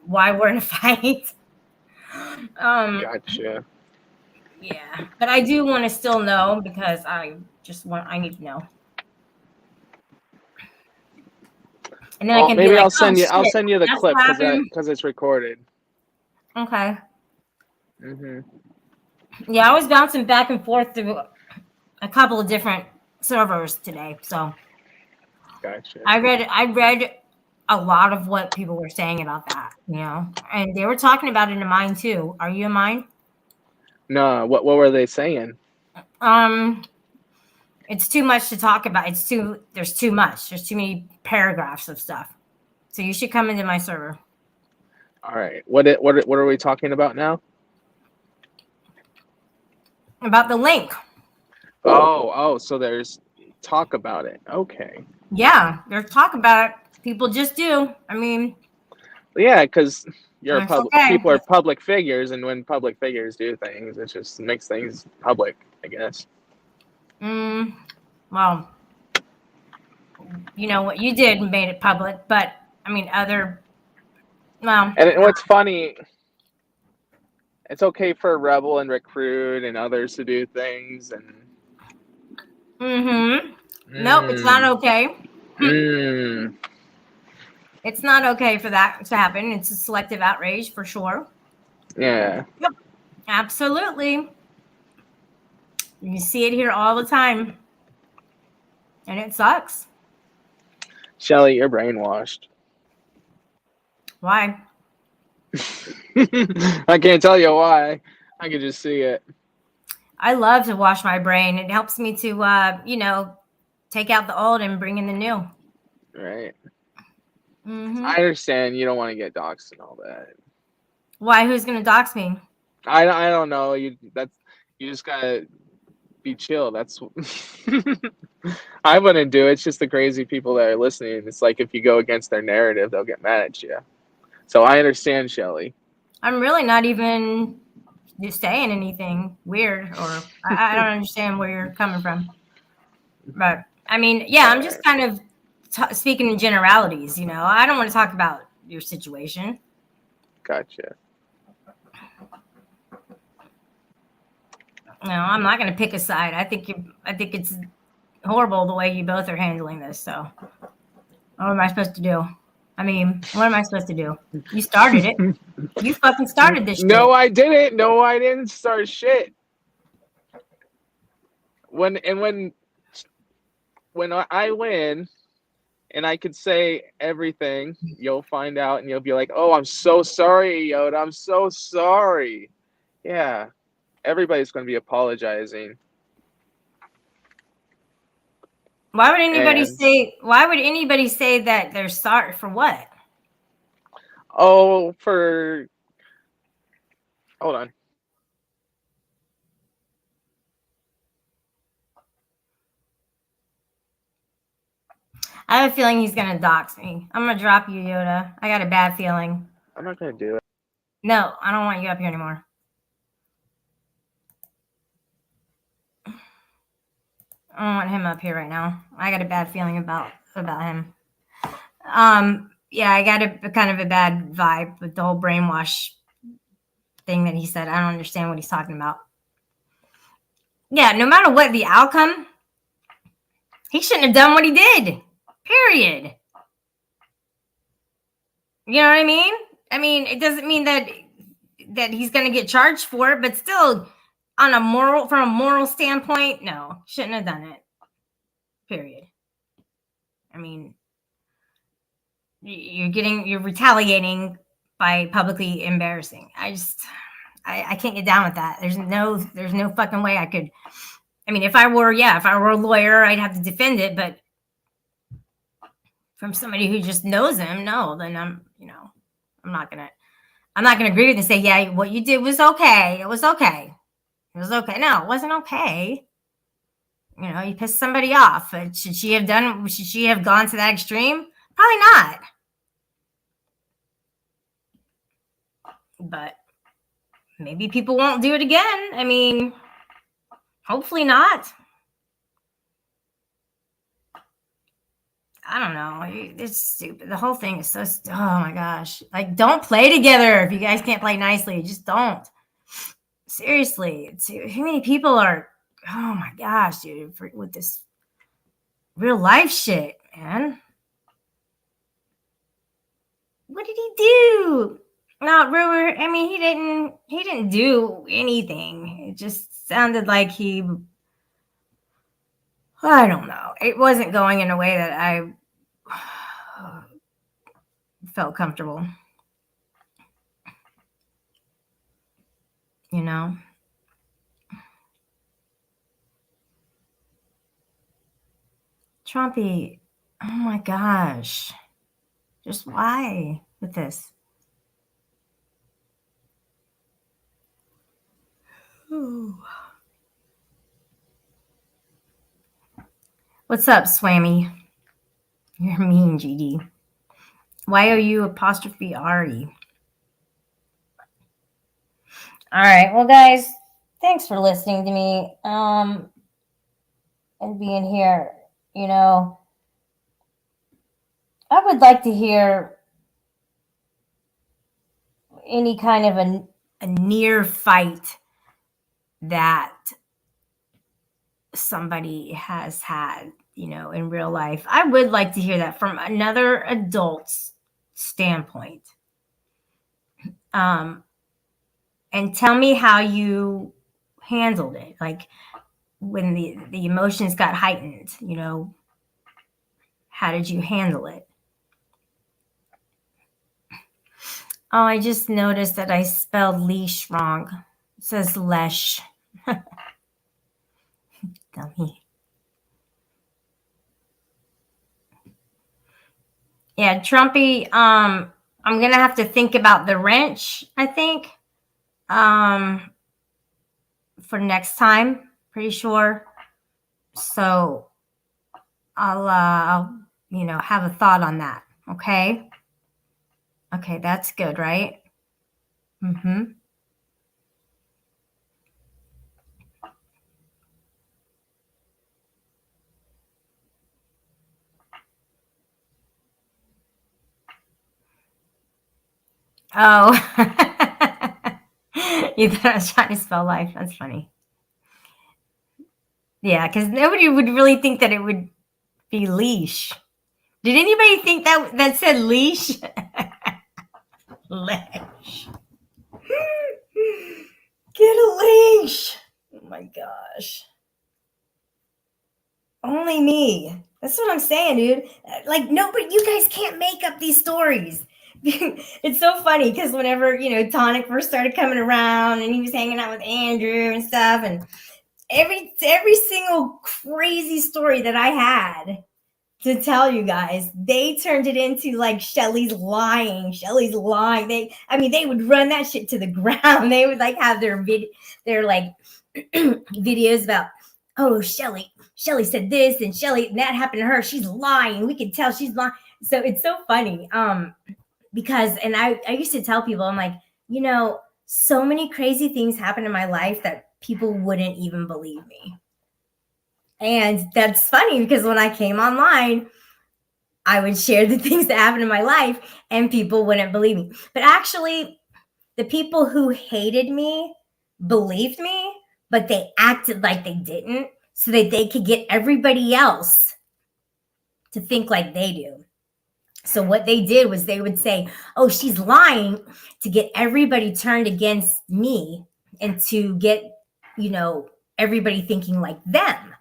S2: why we're in a fight.
S4: Gotcha.
S2: Yeah, but I do want to still know because I need to know. And then I
S4: Well,
S2: can
S4: maybe
S2: be like,
S4: I'll send you. I'll
S2: shit,
S4: send you the
S2: that's
S4: clip
S2: what happened.
S4: because it's recorded.
S2: Okay.
S4: Hmm.
S2: Yeah, I was bouncing back and forth through a couple of different servers today, so
S4: Gotcha.
S2: I read a lot of what people were saying about that, and they were talking about it in mine too. Are you in mine?
S4: No, what were they saying?
S2: It's too much to talk about. There's too much. There's too many paragraphs of stuff. So you should come into my server.
S4: All right. What are we talking about now?
S2: About the link.
S4: Oh, so there's talk about it. Okay.
S2: Yeah, there's talk about it. People just do. I mean,
S4: Yeah, because
S2: it's okay.
S4: people are public figures, and when public figures do things, it just makes things public, I guess.
S2: Well, what you did made it public, but I mean,
S4: And what's funny, it's okay for Rebel and Recruit and others to do things, and
S2: Nope, it's not okay.
S4: Mm.
S2: It's not okay for that to happen. It's a selective outrage for sure.
S4: Yeah.
S2: Yep. Absolutely. You see it here all the time. And it sucks.
S4: Shelly, you're brainwashed.
S2: Why?
S4: I can't tell you why. I can just see it.
S2: I love to wash my brain. It helps me to, take out the old and bring in the new.
S4: Right.
S2: Mm-hmm.
S4: I understand you don't want to get doxxed and all that.
S2: Why? Who's going to dox me?
S4: I don't know. You just gotta be chill. That's I wouldn't do it. It's just the crazy people that are listening. It's like if you go against their narrative, they'll get mad at you. So I understand, Shelly.
S2: I'm really not even saying anything weird, or I don't understand where you're coming from. But I mean, yeah, I'm just kind of speaking in generalities. I don't want to talk about your situation.
S4: Gotcha.
S2: No, I'm not going to pick a side. I think it's horrible the way you both are handling this. So, what am I supposed to do? I mean, what am I supposed to do? You started it. You fucking started this shit.
S4: No, I didn't. No, I didn't start shit. When I win and I could say everything, you'll find out and you'll be like, "Oh, I'm so sorry, Yoda. I'm so sorry." Yeah. Everybody's going to be apologizing.
S2: Why would anybody say that they're sorry for what?
S4: Oh, hold on.
S2: I have a feeling he's going to dox me. I'm going to drop you, Yoda. I got a bad feeling.
S4: I'm not going to do it.
S2: No, I don't want you up here anymore. I don't want him up here right now. I got a bad feeling about him. Yeah, I got a kind of a bad vibe with the whole brainwash thing that he said. I don't understand what he's talking about. Yeah, no matter what the outcome, he shouldn't have done what he did. Period. You know what I mean? I mean, it doesn't mean that he's going to get charged for it, but still, from a moral standpoint, no, shouldn't have done it. Period. I mean, you're retaliating by publicly embarrassing. I can't get down with that. There's no fucking way I could I mean, if I were a lawyer, I'd have to defend it, but from somebody who just knows him, no, then I'm not gonna agree with it and say, yeah, what you did was okay. It was okay. It was okay. No, it wasn't okay. You pissed somebody off. Should she have gone to that extreme? Probably not. But maybe people won't do it again. I mean, hopefully not. I don't know. It's stupid. The whole thing is so oh my gosh. Like, don't play together if you guys can't play nicely. Just don't. Seriously. Too many people are, oh my gosh, dude, with this real life shit, man. What did he do? Not Brewer. I mean, he didn't do anything. It just sounded like I don't know. It wasn't going in a way that I felt comfortable. Trumpy, oh my gosh. Just why with this? Ooh. What's up, Swammy? You're mean, GD. YOU''RE. All right. Well, guys, thanks for listening to me and being here. I would like to hear any kind of a near fight that somebody has had, in real life. I would like to hear that from another adult's standpoint. And tell me how you handled it. Like, when the emotions got heightened, how did you handle it? Oh, I just noticed that I spelled leash wrong. It says lesh. Dummy. Yeah, Trumpy, I'm going to have to think about the wrench, I think, for next time. Pretty sure. So I'll have a thought on that. Okay. Okay. That's good, right? Mm-hmm. Oh, you thought I was trying to spell life. That's funny. Yeah, because nobody would really think that it would be leash. Did anybody think that said leash? Leash. Get a leash. Oh my gosh. Only me. That's what I'm saying, dude. Like, nobody, you guys can't make up these stories. It's so funny because whenever, Tonic first started coming around and he was hanging out with Andrew and stuff, and every single crazy story that I had to tell you guys, they turned it into like Shelly's lying. They would run that shit to the ground. They would like have their like videos about, oh, Shelly said this and that happened to her. She's lying. We can tell she's lying. So it's so funny. Because, and I used to tell people, I'm like, so many crazy things happen in my life that people wouldn't even believe me. And that's funny because when I came online, I would share the things that happened in my life and people wouldn't believe me. But actually, the people who hated me believed me, but they acted like they didn't so that they could get everybody else to think like they do. So what they did was they would say, oh, she's lying, to get everybody turned against me and to get, everybody thinking like them,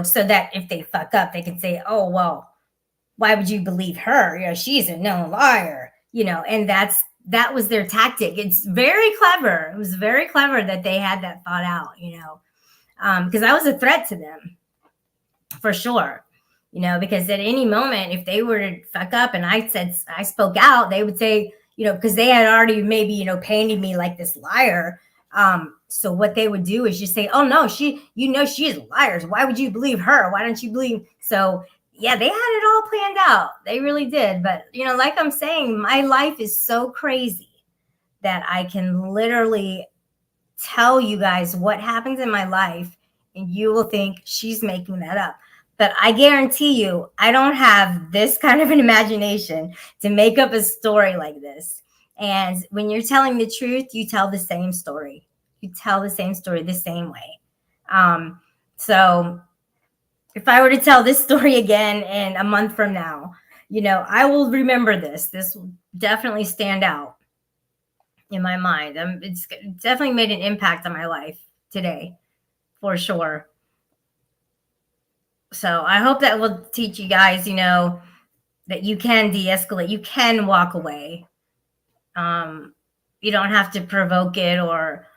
S2: so that if they fuck up, they can say, oh, well, why would you believe her? She's a known liar, and that was their tactic. It's very clever. It was very clever that they had that thought out, because I was a threat to them for sure. Because at any moment, if they were to fuck up and I spoke out, they would say, because they had already maybe, painted me like this liar. So what they would do is just say, oh no, she is liars. Why would you believe her? Why don't you believe? So yeah, they had it all planned out. They really did. But like I'm saying, my life is so crazy that I can literally tell you guys what happens in my life and you will think she's making that up. But I guarantee you, I don't have this kind of an imagination to make up a story like this. And when you're telling the truth, you tell the same story. You tell the same story the same way. So if I were to tell this story again in a month from now, I will remember this. This will definitely stand out in my mind. It's definitely made an impact on my life today, for sure. So I hope that will teach you guys, that you can de-escalate. You can walk away. You don't have to provoke it or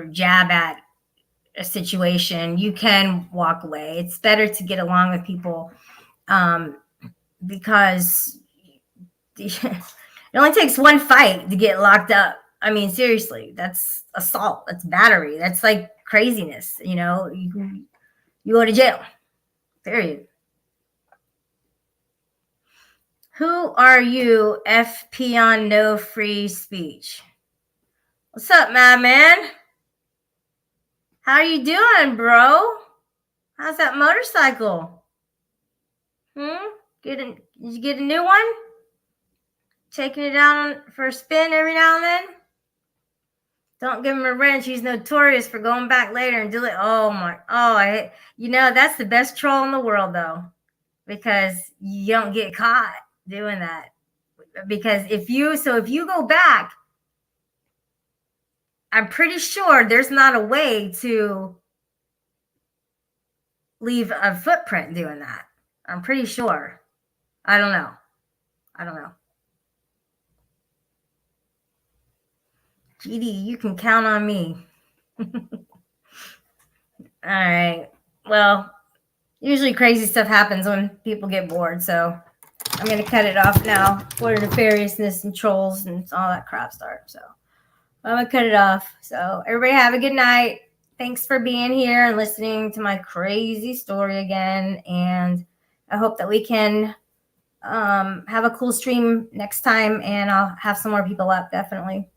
S2: jab at a situation. You can walk away. It's better to get along with people because it only takes one fight to get locked up. I mean, seriously, that's assault. That's battery. That's like craziness. You go to jail, period. Who are you, FP on no free speech? What's up, man? How you doing, bro? How's that motorcycle? Did you get a new one? Taking it down for a spin every now and then? Don't give him a wrench. He's notorious for going back later and doing. That's the best troll in the world, though, because you don't get caught doing that. Because if you go back, I'm pretty sure there's not a way to leave a footprint doing that. I'm pretty sure. I don't know. GD, you can count on me. All right. Well, usually crazy stuff happens when people get bored, so I'm going to cut it off now before nefariousness and trolls and all that crap starts. So I'm going to cut it off. So everybody have a good night. Thanks for being here and listening to my crazy story again. And I hope that we can have a cool stream next time, and I'll have some more people up, definitely.